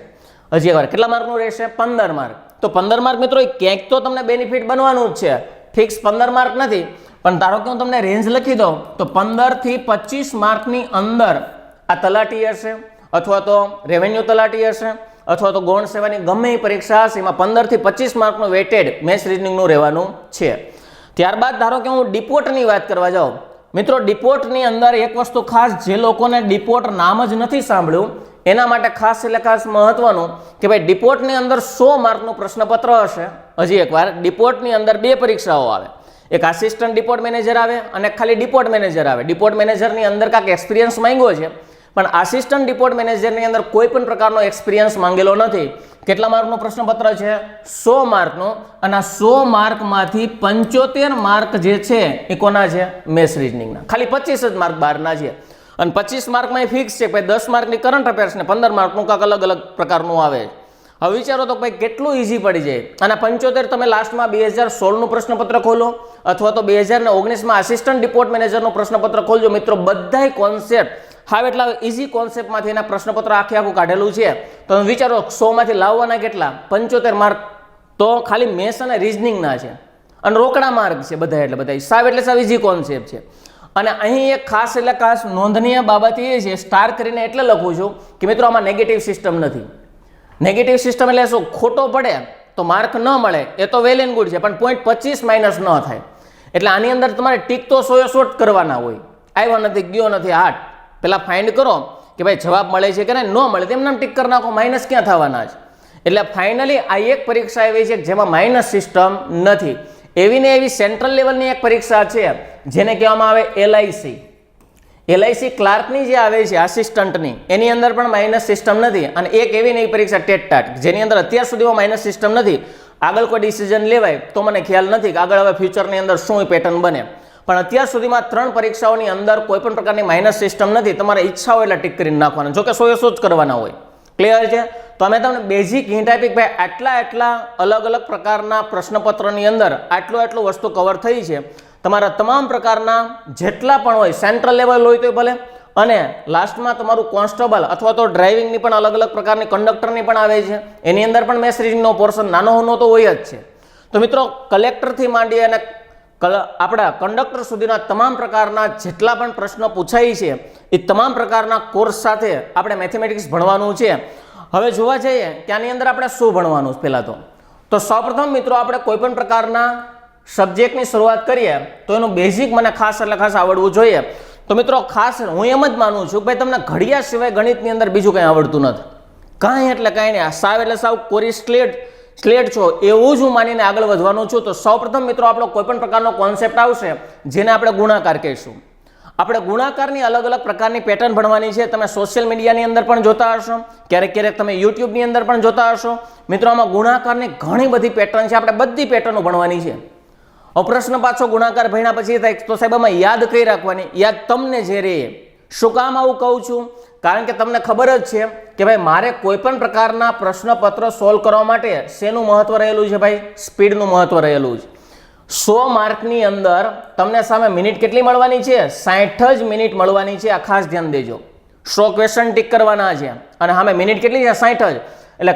હજી એકવાર કેટલા માર્કનું રહેશે? 15 માર્ક. તો 15 માર્ક મિત્રો ક્યાંક તો તમને બેનિફિટ બનવાનું જ છે. ફિક્સ 15 માર્ક નથી, પણ ધારો કે હું તમને રેન્જ લખી દઉં તો 15 થી 25 માર્કની અંદર આ તલાટી હશે, અથવા તો રેવન્યુ તલાટી હશે, અથવા તો ગૌણ સેવાની ગમે એ પરીક્ષા હશે, એમાં 15 થી 25 માર્કનું વેટેડ મેથ્સ રિઝનિંગનું રહેવાનું છે. ત્યારબાદ ધારો કે હું ડિપોર્ટની વાત કરવા જાઉં, મિત્રો ડિપોર્ટની અંદર એક વસ્તુ ખાસ, જે લોકોને ડિપોર્ટ નામ જ નથી સાંભળ્યું એના માટે ખાસ એટલે ખાસ મહત્વનું કે ભાઈ ડિપોર્ટની અંદર 100 માર્કનું પ્રશ્નપત્ર હશે. હજી એકવાર, ડિપોર્ટની અંદર 2 પરીક્ષાઓ આવે, એક આસિસ્ટન્ટ ડિપોર્ટ મેનેજર આવે અને ખાલી ડિપોર્ટ મેનેજર આવે. ડિપોર્ટ મેનેજરની અંદર કાંઈક એક્સપિરિયન્સ માંગ્યો છે, પણ આસિસ્ટન્ટ ડિપોર્ટ મેનેજરની અંદર કોઈ પણ પ્રકારનો એક્સપિરિયન્સ માંગેલો નથી. કેટલા માર્કનું પ્રશ્નપત્ર છે? 100 માર્કનું. અને આ 100 માર્કમાંથી 75 માર્ક જે છે એ કોના છે? મેથ્સ રિઝનિંગના. ખાલી 25 જ માર્ક બહારના છે. અને 25 માર્કમાં એ ફિક્સ છે ભાઈ 10 માર્કની કરંટ અફેર્સ ને 15 માર્કનું કાંઈક અલગ અલગ પ્રકારનું આવે. હવે વિચારો તો ભાઈ કેટલું ઈઝી પડી જાય. અને 75 તમે લાસ્ટમાં 2016નું પ્રશ્નપત્ર ખોલો અથવા તો 2019માં આસિસ્ટન્ટ ડિપોર્ટ મેનેજરનું પ્રશ્નપત્ર ખોલજો. મિત્રો બધાય કોન્સેપ્ટ હાવ એટલા ઈઝી કોન્સેપ્ટમાંથી એના પ્રશ્નપત્ર આખું કાઢેલું છે. તો તમે વિચારો 100 માંથી લાવવાના કેટલા? 75 માર્ક તો ખાલી મેથ્સ અને રિઝનિંગના છે, અને રોકડા માર્ક છે બધા. એટલે બધા સાવ એટલે સાવ ઈઝી કોન્સેપ્ટ છે. અને અહીં એક ખાસ એટલે ખાસ નોંધનીય બાબત એ છે, સ્ટાર કરીને એટલે લખું છું કે મિત્રો આમાં નેગેટિવ સિસ્ટમ નથી. નેગેટિવ સિસ્ટમ એટલે શું? ખોટો પડે તો માર્ક ન મળે એ તો વેલ એન્ડ ગુડ છે, પણ 0.25 માઇનસ ન થાય. એટલે આની અંદર તમારે ટીક તો 100% કરવાના હોય. આવ્યો નથી, ગયો નથી, હાટ પેલા ફાઇન્ડ કરો કે ભાઈ જવાબ મળે છે કે નહીં. ન મળે તેમ નામ ટીક કરી નાખો, માઇનસ ક્યાં થવાના છે. એટલે ફાઇનલી આ એક પરીક્ષા એવી છે જેમાં માઇનસ સિસ્ટમ નથી. એવી ને એવી સેન્ટ્રલ લેવલની એક પરીક્ષા છે જેને કહેવામાં આવે LIC ક્લાર્કની જે આવે છે આસિસ્ટન્ટની, એની અંદર પણ માઇનસ સિસ્ટમ નથી. અને એક એવી નવી પરીક્ષા ટેટ જેની અંદર અત્યાર સુધીમાં માઇનસ સિસ્ટમ નથી. આગળ કોઈ ડિસિઝન લેવાય તો મને ખ્યાલ નથી કે આગળ હવે ફ્યુચરની અંદર શું પેટર્ન બને, પણ અત્યાર સુધીમાં 3 પરીક્ષાઓની અંદર કોઈ પણ પ્રકારની માઇનસ સિસ્ટમ નથી. તમારે ઈચ્છા હોય એટલે ટીક કરીને નાખવાના, જોકે 100 જ કરવાના હોય. ક્લિયર છે? તો અમે તમને બેઝિક હિન્ટ આપી કે ભાઈ આટલા અલગ અલગ પ્રકારના પ્રશ્નપત્રની અંદર આટલું વસ્તુ કવર થઈ છે. તમારા તમામ પ્રકારના જેટલા પણ હોય, સેન્ટ્રલ લેવલ હોય તો ભલે, અને લાસ્ટમાં તમારું કોન્સ્ટેબલ અથવા તો ડ્રાઇવિંગની પણ અલગ અલગ પ્રકારની કંડક્ટરની પણ આવે છે. એની અંદર પણ મેથ્સ રિઝનિંગનો પોર્શન નાનો તો હોય જ છે. તો મિત્રો કલેક્ટરથી માંડી અને આપણા કંડક્ટર સુધીના તમામ પ્રકારના જેટલા પણ પ્રશ્નો પૂછાય છે એ તમામ પ્રકારના કોર્સ સાથે આપણે મેથેમેટિક્સ ભણવાનું છે. હવે જોવા જઈએ કે આની અંદર આપણે શું ભણવાનું? પહેલાં તો સૌપ્રથમ મિત્રો આપણે કોઈ પણ પ્રકારના સબ્જેક્ટની શરૂઆત કરીએ તો એનું બેઝિક મને ખાસ એટલે ખાસ આવડવું જોઈએ. તો મિત્રો ખાસ હું એમ જ માનું છું કે ભાઈ તમને ઘડિયા સિવાય ગણિતની અંદર બીજું કંઈ આવડતું નથી. કાંઈ એટલે કાંઈ નહીં, સાવ એટલે સાવ કોરી સ્લેટ છો એવું જ હું માનીને આગળ વધવાનું છું. તો સૌપ્રથમ મિત્રો આપણો કોઈ પણ પ્રકારનો કોન્સેપ્ટ આવશે જેને આપણે ગુણાકાર કહીશું. આપણે ગુણાકારની અલગ અલગ પ્રકારની પેટર્ન ભણવાની છે. તમે સોશિયલ મીડિયાની અંદર પણ જોતા હશો, ક્યારેક તમે યુટ્યુબની અંદર પણ જોતા હશો. મિત્રો આમાં ગુણાકારની ઘણી બધી પેટર્ન છે, આપણે બધી પેટર્નો ભણવાની છે. પ્રશ્ન પાછો ગુણાકાર ભણ્યા પછી થાય તો સાહેબ આમાં યાદ કઈ રાખવાની? યાદ તમને જે રહે. શું કામ આવું કહું છું? કારણ કે તમને ખબર જ છે કે ભાઈ મારે કોઈ પણ પ્રકારના પ્રશ્નપત્ર સોલ્વ કરવા માટે શેનું મહત્વ રહેલું છે ભાઈ? સ્પીડનું મહત્વ રહેલું છે. 100 માર્કની અંદર તમને સામે મિનિટ કેટલી મળવાની છે? 60 જ મિનિટ મળવાની છે. આ ખાસ ધ્યાન દેજો. 100 ક્વેશ્ચન ટીક કરવાના છે અને સામે મિનિટ કેટલી છે? 60 જ. એટલે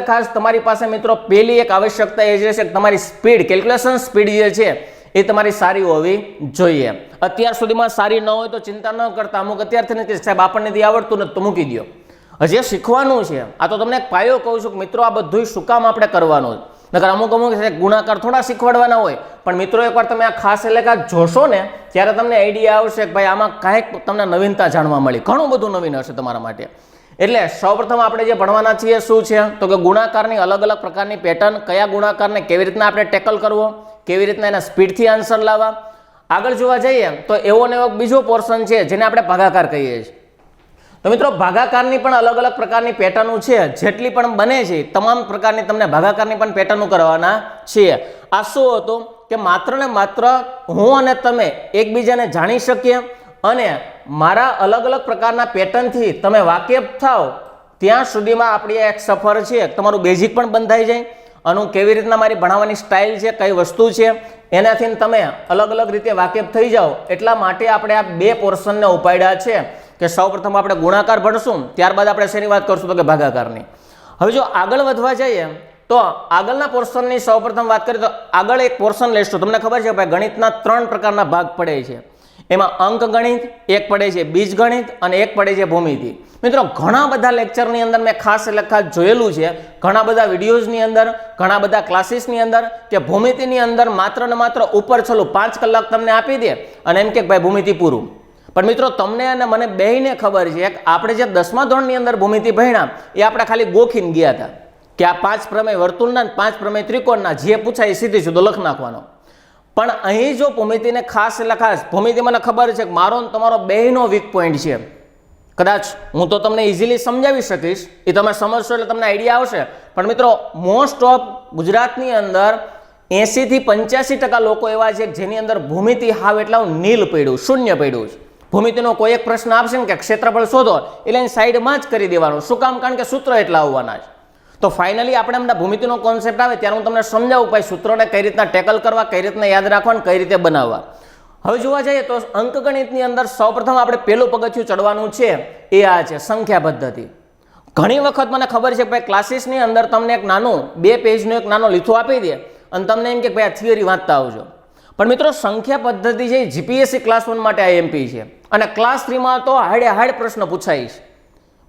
ખાસ તમારી પાસે મિત્રો પહેલી એક આવશ્યકતા એ છે કે તમારી સ્પીડ, કેલ્ક્યુલેશન સ્પીડ જે છે એ તમારી સારી હોવી જોઈએ. અત્યાર સુધીમાં સારી ન હોય તો ચિંતા ન કરતા. અમુક અત્યારથી નથી સાહેબ આપણને જે આવડતું નથી તો મૂકી દો. હજી શીખવાનું છે. આ તો તમને એક પાયો કહું છું કે મિત્રો આ બધું શું કામ આપણે કરવાનું? નકર અમુક ગુણાકાર થોડા શીખવાડવાના હોય. પણ મિત્રો એકવાર તમે આ ખાસ એટલે જોશો ને ત્યારે તમને આઈડિયા આવશે કે ભાઈ આમાં કાંઈક તમને નવીનતા જાણવા મળી. ઘણું બધું નવીન હશે તમારા માટે. એટલે સૌપ્રથમ આપણે જે ભણવાના છીએ શું છે તો કે ગુણાકારની અલગ અલગ પ્રકારની પેટર્ન, કયા ગુણાકારને કેવી રીતના આપણે ટેકલ કરવો, કેવી રીતના એના સ્પીડથી આન્સર લાવવા. આગળ જોવા જઈએ તો એવો ને એવો બીજો પોર્શન છે જેને આપણે ભાગાકાર કહીએ છીએ. તો મિત્રો ભાગાકારની પણ અલગ અલગ પ્રકારની પેટર્નો છે. જેટલી પણ બને છે તમામ પ્રકારની તમને ભાગાકારની પણ પેટર્નો કરવાના છીએ. આ શું હતું કે માત્ર ને માત્ર હું અને તમે એકબીજાને જાણી શકીએ અને મારા અલગ અલગ પ્રકારના પેટર્નથી તમે વાકેફ થાવ ત્યાં સુધીમાં આપણી એક સફર છે. તમારું બેઝિક પણ બંધાઈ જાય અને કેવી રીતના મારી ભણાવવાની સ્ટાઇલ છે, કઈ વસ્તુ છે એનાથી તમે અલગ અલગ રીતે વાકેફ થઈ જાઓ. એટલા માટે આપણે આ બે પોર્શનને ઉપાડ્યા છે કે સૌપ્રથમ આપણે ગુણાકાર ભણશું, ત્યારબાદ આપણે શેની વાત કરશું તો કે ભાગાકારની. હવે જો આગળ વધવા જઈએ તો આગળના પોર્શનની સૌપ્રથમ વાત કરીએ તો આગળ એક પોર્શન લેશું. તમને ખબર છે ભાઈ ગણિતના 3 પ્રકારના ભાગ પડે છે. એમાં અંક ગણિત, એક પડે છે બીજ ગણિત અને એક પડે છે ભૂમિતિ. મિત્રો ઘણા બધા લેક્ચરની અંદર મેં ખાસ જોયેલું છે, ઘણા બધા વિડીયોઝની અંદર, ઘણા બધા ક્લાસીસની અંદર કે ભૂમિતિની અંદર માત્ર ને માત્ર ઉપર છેલ્લું 5 કલાક તમને આપી દે અને એમ કે ભાઈ ભૂમિતિ પૂરું. પણ મિત્રો તમને અને મને બેયને ખબર છે કે આપણે જે 10મા ધોરણની અંદર ભૂમિતિ ભણ્યા એ આપણે ખાલી ગોખીને ગયા હતા કે આ 5 પ્રમેય વર્તુળના 5 પ્રમેય ત્રિકોણના જે પૂછાય એ સીધી સીધો લખ નાખવાનો. પણ અહીં જો ભૂમિતિને ખાસ ભૂમિતિ મને ખબર છે કે મારો ને તમારો બેયનો વીક પોઈન્ટ છે. કદાચ હું તો તમને ઇઝીલી સમજાવી શકીશ, એ તમે સમજશો એટલે તમને આઈડિયા આવશે. પણ મિત્રો મોસ્ટ ઓફ ગુજરાતની અંદર 80 થી 85% લોકો એવા છે જેની અંદર ભૂમિતિ હાવ એટલા નીલ પડ્યું, શૂન્ય પડ્યું છે. ભૂમિતિનો કોઈ એક પ્રશ્ન આપશે ને કે ક્ષેત્રફળ શોધો એટલે એની સાઈડમાં જ કરી દેવાનું. શું કામ? કારણ કે સૂત્ર એટલા આવવાના છે. તો ફાઇનલી આપણે એમના ભૂમિતિનો કોન્સેપ્ટ આવે ત્યારે હું તમને સમજાવું ભાઈ સૂત્રોને કઈ રીતના ટેકલ કરવા, કઈ રીતના યાદ રાખવા, કઈ રીતે બનાવવા. હવે જોવા જઈએ તો અંકગણિતની અંદર સૌપ્રથમ આપણે પહેલું પગથિયું ચડવાનું છે એ આ છે સંખ્યા પદ્ધતિ. ઘણી વખત મને ખબર છે કે ભાઈ ક્લાસીસની અંદર તમને એક નાનું 2 પેજનું એક નાનો લીથો આપી દે અને તમને એમ કે ભાઈ આ થિયરી વાંચતા આવજો. પણ મિત્રો સંખ્યા પદ્ધતિ છે જીપીએસસી ક્લાસ 1 માટે આઈએમપી છે અને ક્લાસ 3માં તો હાડે પ્રશ્ન પૂછાય છે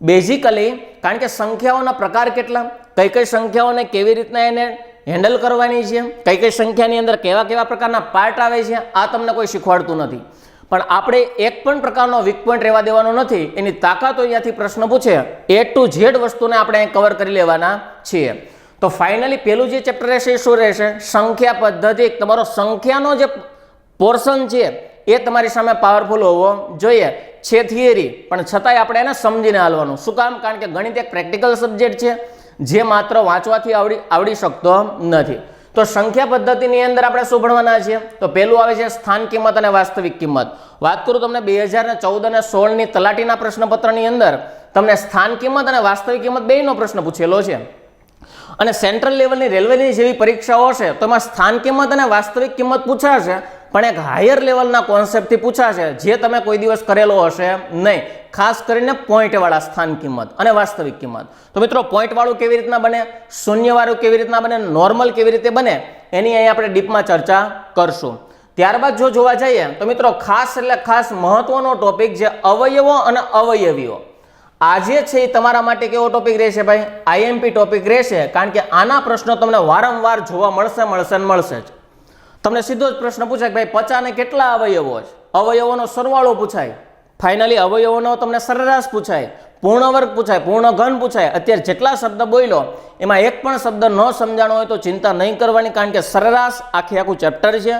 બેઝિકલી. કારણ કે સંખ્યાઓના પ્રકાર કેટલા, કઈ સંખ્યાઓને કેવી રીતના એને હેન્ડલ કરવાની છે, કઈ સંખ્યાની અંદર કેવા પ્રકારના પાર્ટ આવે છે, આ તમને કોઈ શીખવાડતું નથી. પણ આપણે એક પણ પ્રકારનો વીક પોઈન્ટ રહેવા દેવાનો નથી. એની તાકાત હોય ત્યાંથી પ્રશ્ન પૂછે A to Z વસ્તુને આપણે કવર કરી લેવાના છીએ. તો ફાઇનલી પેલું જે ચેપ્ટર રહેશે એ શું રહેશે? સંખ્યા પદ્ધતિ. તમારો સંખ્યાનો જે પોર્શન છે એ તમારી સામે પાવરફુલ હોવો જોઈએ. છે થિયરી પણ છતાંય આપણે એને સમજીને હાલવાનું. શું કામ? કારણ કે ગણિત એક પ્રેક્ટિકલ સબ્જેક્ટ છે જે માત્ર વાંચવાથી આવડી શકતો નથી. તો સંખ્યા પદ્ધતિની અંદર આપણે શું ભણવાના છીએ? તો પહેલું આવે છે સ્થાન કિંમત અને વાસ્તવિક કિંમત. વાત કરું તમને 2014 અને 16ની તલાટીના પ્રશ્નપત્રની અંદર તમને સ્થાન કિંમત અને વાસ્તવિક કિંમત બેયનો પ્રશ્ન પૂછેલો છે. અને સેન્ટ્રલ લેવલની રેલવેની જેવી પરીક્ષાઓ હશે તો એમાં સ્થાન કિંમત અને વાસ્તવિક કિંમત પૂછાશે, પણ એક હાયર લેવલના કોન્સેપ્ટથી પૂછાશે જે તમે કોઈ દિવસ કરેલો હશે નહીં. ખાસ કરીને પોઈન્ટવાળા સ્થાન કિંમત અને વાસ્તવિક કિંમત. તો મિત્રો પોઈન્ટવાળું કેવી રીતના બને, શૂન્યવાળું કેવી રીતના બને, નોર્મલ કેવી રીતે બને એની અહીં આપણે ડીપમાં ચર્ચા કરશું. ત્યારબાદ જો જોવા જઈએ તો મિત્રો ખાસ મહત્વનો ટોપિક છે અવયવો અને અવયવીઓ. આજે છે એ તમારા માટે કેવો ટોપિક રહેશે ભાઈ? આઈએમપી ટોપિક રહેશે. કારણ કે આના પ્રશ્નો તમને વારંવાર જોવા મળશે જ. તમને સીધો જ પ્રશ્ન પૂછાય કે ભાઈ 50 ને કેટલા અવયવો છે? અવયવોનો સરવાળો પૂછાય. ફાઇનલી અવયવોનો તમને સરેરાશ પૂછાય, પૂર્ણ વર્ગ પૂછાય, પૂર્ણ ઘન પૂછાય. અત્યારે જેટલા શબ્દ બોલ્યો એમાં એક પણ શબ્દ ન સમજાણો હોય તો ચિંતા નહીં કરવાની. કારણ કે સરેરાશ આખું ચેપ્ટર છે,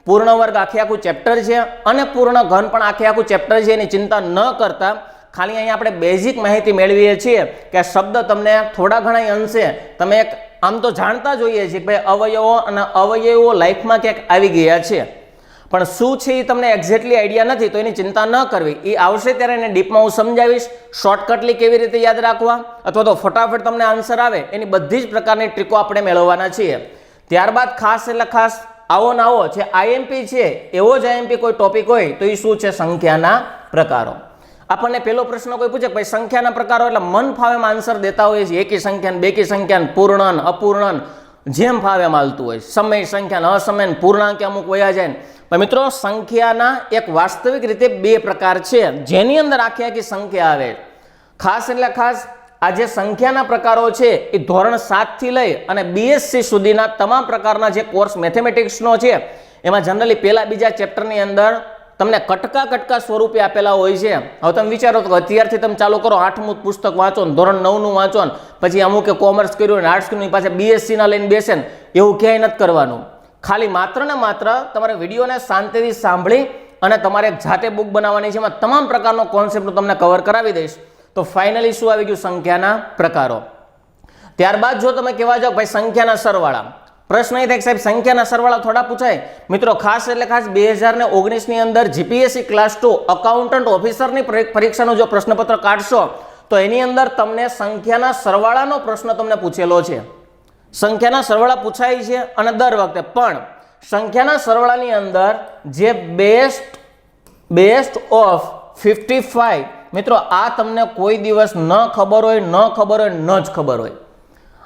પૂર્ણ વર્ગ આખું ચેપ્ટર છે અને પૂર્ણ ઘન પણ આખું ચેપ્ટર છે. એની ચિંતા ન કરતા ખાલી અહીં આપણે બેઝિક માહિતી મેળવીએ છીએ કે શબ્દ તમને થોડા ઘણા અંશે તમે એક આમ તો જાણતા જોઈએ છીએ કે ભાઈ અવયવો અને અવયવો લાઈફમાં ક્યાંક આવી ગયા છે. પણ શું છે એ તમને એક્ઝેક્ટલી આઈડિયા નથી તો એની ચિંતા ન કરવી, એ આવશે ત્યારે એને ડીપમાં હું સમજાવીશ. શોર્ટકટલી કેવી રીતે યાદ રાખવા અથવા તો ફટાફટ તમને આન્સર આવે એની બધી જ પ્રકારની ટ્રીકો આપણે મેળવવાના છીએ. ત્યારબાદ ખાસ એટલે ખાસ આવો ને આવો છે આઈએમપી છે, એવો જ આઈએમપી કોઈ ટોપિક હોય તો એ શું છે? સંખ્યાના પ્રકારો. આપણને પેલો પ્રશ્ન કોઈ પૂછે ભાઈ સંખ્યાના પ્રકારો એટલે મન ફાવે એમ આન્સર દેતા હોઈએ છીએ, એકી સંખ્યાન, બેકી સંખ્યાન, પૂર્ણન, અપૂર્ણન, જેમ ફાવે એમ હાલતું હોય. સમય સંખ્યાન, અસમય, પૂર્ણાંક અમુક વયા જાય ને. પણ મિત્રો સંખ્યાના એક વાસ્તવિક રીતે બે પ્રકાર છે જેની અંદર આખી આખી સંખ્યા આવે. ખાસ એટલે ખાસ આ જે સંખ્યાના પ્રકારો છે એ ધોરણ 7 થી લઈ અને બીએસસી સુધીના તમામ પ્રકારના જે કોર્સ મેથેમેટિક્સનો છે એમાં જનરલી પહેલા બીજા ચેપ્ટરની અંદર તમને કટકા સ્વરૂપે આપેલા હોય છે. હવે તમે વિચારો તો અત્યારથી તમે ચાલુ કરો, 8મું પુસ્તક વાંચો, ધોરણ 9નું વાંચો, પછી અમુકે કોમર્સ કર્યું ને આર્ટ્સ કર્યું પાછા બીએસસી ના લઈને બેસે ને એવું ક્યાંય નથી કરવાનું. ખાલી માત્ર ને માત્ર તમારે વિડીયોને શાંતિથી સાંભળી અને તમારે જાતે બુક બનાવવાની છે, એમાં તમામ પ્રકારનો કોન્સેપ્ટ હું તમને કવર કરાવી દઈશ. તો ફાઇનલી શું આવી ગયું? સંખ્યાના પ્રકારો. ત્યારબાદ જો તમે કહેવા જાઓ ભાઈ સંખ્યાના સરવાળા, પ્રશ્ન એ થાય કે સાહેબ સંખ્યાના સરવાળા થોડા પૂછાય. મિત્રો ખાસ એટલે ખાસ 2019 ની અંદર જીપીએસસી ક્લાસ 2 અકાઉન્ટન્ટ ઓફિસરની પરીક્ષાનો જો પ્રશ્નપત્ર કાઢશો તો એની અંદર તમને સંખ્યાના સરવાળાનો પ્રશ્ન તમને પૂછેલો છે. સંખ્યાના સરવાળા પૂછાય છે અને દર વખતે પણ સંખ્યાના સરવાળાની અંદર જે બેસ્ટ ઓફ 55 મિત્રો આ તમને કોઈ દિવસ ન ખબર હોય ન જ ખબર હોય.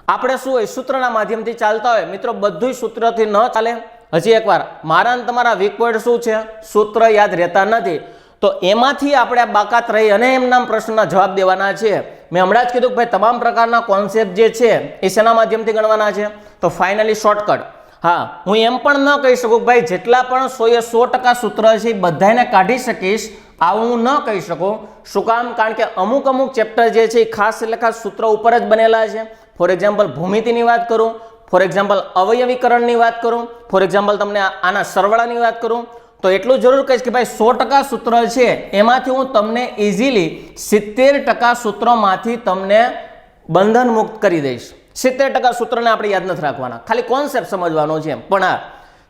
આપણે શું હોય સૂત્રના માધ્યમથી ચાલતા હોય મિત્રો, બધું સૂત્રથી ન ચાલે. હજી એકવાર મારા અને તમારા વીક પોઈન્ટ શું છે? સૂત્ર યાદ રહેતા નથી. તો એમાંથી આપણે બાકાત રહી અને એમના પ્રશ્નના જવાબ દેવાના છે. મેં હમણાં જ કીધું કે ભાઈ તમામ પ્રકારના કોન્સેપ્ટ જે છે એ શેના માધ્યમથી ગણવાના છે? તો ફાઇનલી શોર્ટકટ. હા, હું એમ પણ ન કહી શકું ભાઈ જેટલા પણ 100% સૂત્ર છે એ બધાને કાઢી શકીશ, આવું હું ન કહી શકું. શું કામ? કારણ કે અમુક ચેપ્ટર જે છે એ ખાસ એટલે ખાસ સૂત્ર ઉપર જ બનેલા છે. ફોર એક્ઝામ્પલ ભૂમિતિની વાત કરું, ફોર એક્ઝામ્પલ અવયવીકરણની વાત કરું, ફોર એક્ઝામ્પલ તમને આના સરવાળાની વાત કરું, તો એટલું જરૂર કહીશ કે ભાઈ 100% સૂત્ર છે એમાંથી હું તમને ઇઝીલી 70% સૂત્રોમાંથી તમને બંધન મુક્ત કરી દઈશ. 70% સૂત્રને આપણે યાદ નથી રાખવાના, ખાલી કોન્સેપ્ટ સમજવાનો છે. પણ આ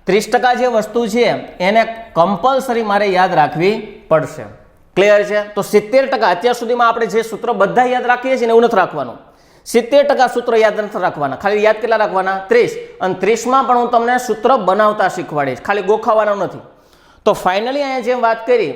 30% જે વસ્તુ છે એને કમ્પલસરી મારે યાદ રાખવી પડશે. ક્લિયર છે? તો 70% અત્યાર સુધીમાં આપણે જે સૂત્ર બધા યાદ રાખીએ છીએ ને એવું નથી રાખવાનું. 70% સૂત્ર યાદ નથી રાખવાના, ખાલી યાદ કેટલા રાખવાના? 30. અને 30માં પણ હું તમને સૂત્ર બનાવતા શીખવાડીશ, ખાલી ગોખાવાનું નથી. તો ફાઇનલી અહીંયા જે વાત કરી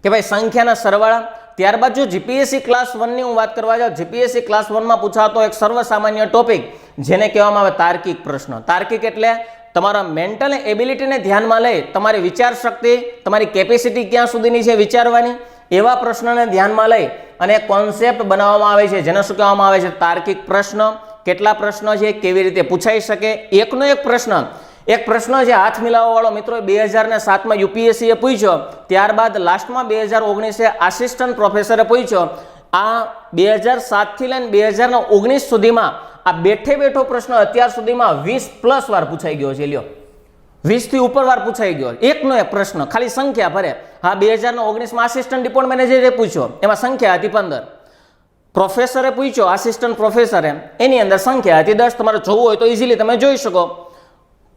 કે ભાઈ સંખ્યાના સરવાળા. ત્યારબાદ જો જીપીએસસી ક્લાસ 1 ની હું વાત કરવા જાઉં, જીપીએસસી ક્લાસ 1 માં પૂછાતો એક સર્વસામાન્ય ટોપિક જેને કહેવામાં આવે તાર્કિક પ્રશ્ન. તાર્કિક એટલે તમારા મેન્ટલ એબિલિટીને ધ્યાનમાં લઈ તમારી વિચાર શક્તિ, તમારી કેપેસિટી ક્યાં સુધીની છે વિચારવાની, એવા પ્રશ્નને ધ્યાનમાં લઈ અને કોન્સેપ્ટ બનાવવામાં આવે છે જેને શું કહેવામાં આવે છે? તાર્કિક પ્રશ્ન. કેટલા પ્રશ્નો છે, કેવી રીતે પૂછાઈ શકે? એકનો એક પ્રશ્ન છે હાથ મિલાવવા વાળો મિત્રો 2007માં યુપીએસસીએ પૂછ્યો, ત્યારબાદ લાસ્ટમાં 2019 આસિસ્ટન્ટ પ્રોફેસરે પૂછ્યો. આ 2007 થી લઈને 2019 સુધીમાં આ બેઠો પ્રશ્ન અત્યાર સુધીમાં 20+ વાર પૂછાઈ ગયો છે. લ્યો, 20 થી ઉપર વાર પૂછાઈ ગયો. એકનો એક પ્રશ્ન, ખાલી સંખ્યા ભરે. હા, 2019માં આસિસ્ટન્ટ ડિપોર્ટ મેનેજરે પૂછ્યો, એમાં સંખ્યા હતી 15. પ્રોફેસરે પૂછ્યો, આસિસ્ટન્ટ પ્રોફેસરે, એની અંદર સંખ્યા હતી 10. તમારે જોવું હોય તો ઇઝીલી તમે જોઈ શકો.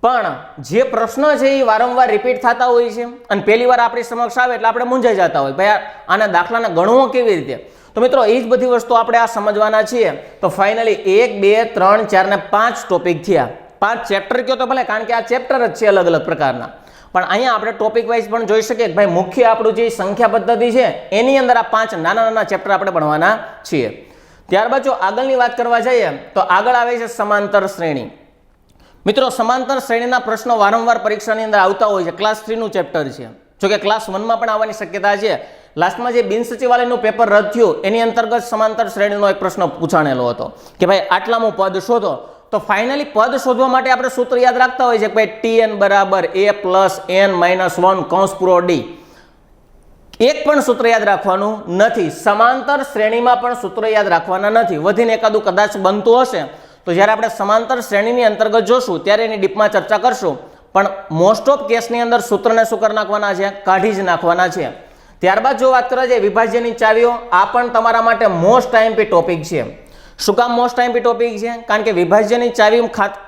પણ જે પ્રશ્ન છે એ વારંવાર રિપીટ થતા હોય છે અને પહેલી વાર આપણી સમક્ષ આવે એટલે આપણે મૂંઝાઈ જતા હોય ભાઈ આના દાખલાને ગણવો કેવી રીતે. તો મિત્રો એ જ બધી વસ્તુ આપણે આ સમજવાના છીએ. તો ફાઇનલી 1 2 3 4 ને 5 ટોપિક થયા. 5 ચેપ્ટર કયો તો ભલે, કારણ કે આ ચેપ્ટર જ છે અલગ પ્રકારના. પણ અહીંયા આપણે ટોપિક વાઇઝ પણ જોઈ શકીએ કે ભાઈ મુખ્ય આપણું જે સંખ્યા પદ્ધતિ છે એની અંદર આ 5 નાના ચેપ્ટર આપણે ભણવાના છીએ. ત્યારબાદ જો આગળની વાત કરવા જઈએ તો આગળ આવે છે સમાંતર શ્રેણી. મિત્રો સમાંતર શ્રેણીના પ્રશ્નો વારંવાર પરીક્ષાની અંદર આવતા હોય છે. ક્લાસ 3 નું ચેપ્ટર છે, જોકે ક્લાસ 1 માં પણ આવવાની શક્યતા છે. લાસ્ટમાં જે બિનસચિવાલયનું પેપર રદ થયું એની અંતર્ગત સમાંતર શ્રેણીનો એક પ્રશ્ન પૂછાણેલો હતો કે ભાઈ આટલામાં પદ શોધો. તો ફાઇનલી પદ શોધવા માટે આપણે સૂત્ર યાદ રાખતા હોય છે કે ભાઈ tn બરાબર a + n - 1 કૌંસ પૂરો d. એક પણ સૂત્ર યાદ રાખવાનું નથી. સમાંતર શ્રેણીમાં પણ સૂત્ર યાદ રાખવાના નથી. વધીને એકાદું કદાચ બનતું હશે તો જ્યારે આપણે સમાંતર શ્રેણીની અંતર્ગત જોશું ત્યારે એની ડીપમાં ચર્ચા કરશું. પણ મોસ્ટ ઓફ કેસની અંદર સૂત્રને શું કરી નાખવાના છે? કાઢી જ નાખવાના છે. ત્યારબાદ જો વાત કરવા જાય વિભાજ્યની ચાવીઓ, આ પણ તમારા માટે મોસ્ટ આઈએમપી ટોપિક છે. શું કામ મોસ્ટ આઈએમપી ટોપિક છે? કારણ કે વિભાજ્યની ચાવી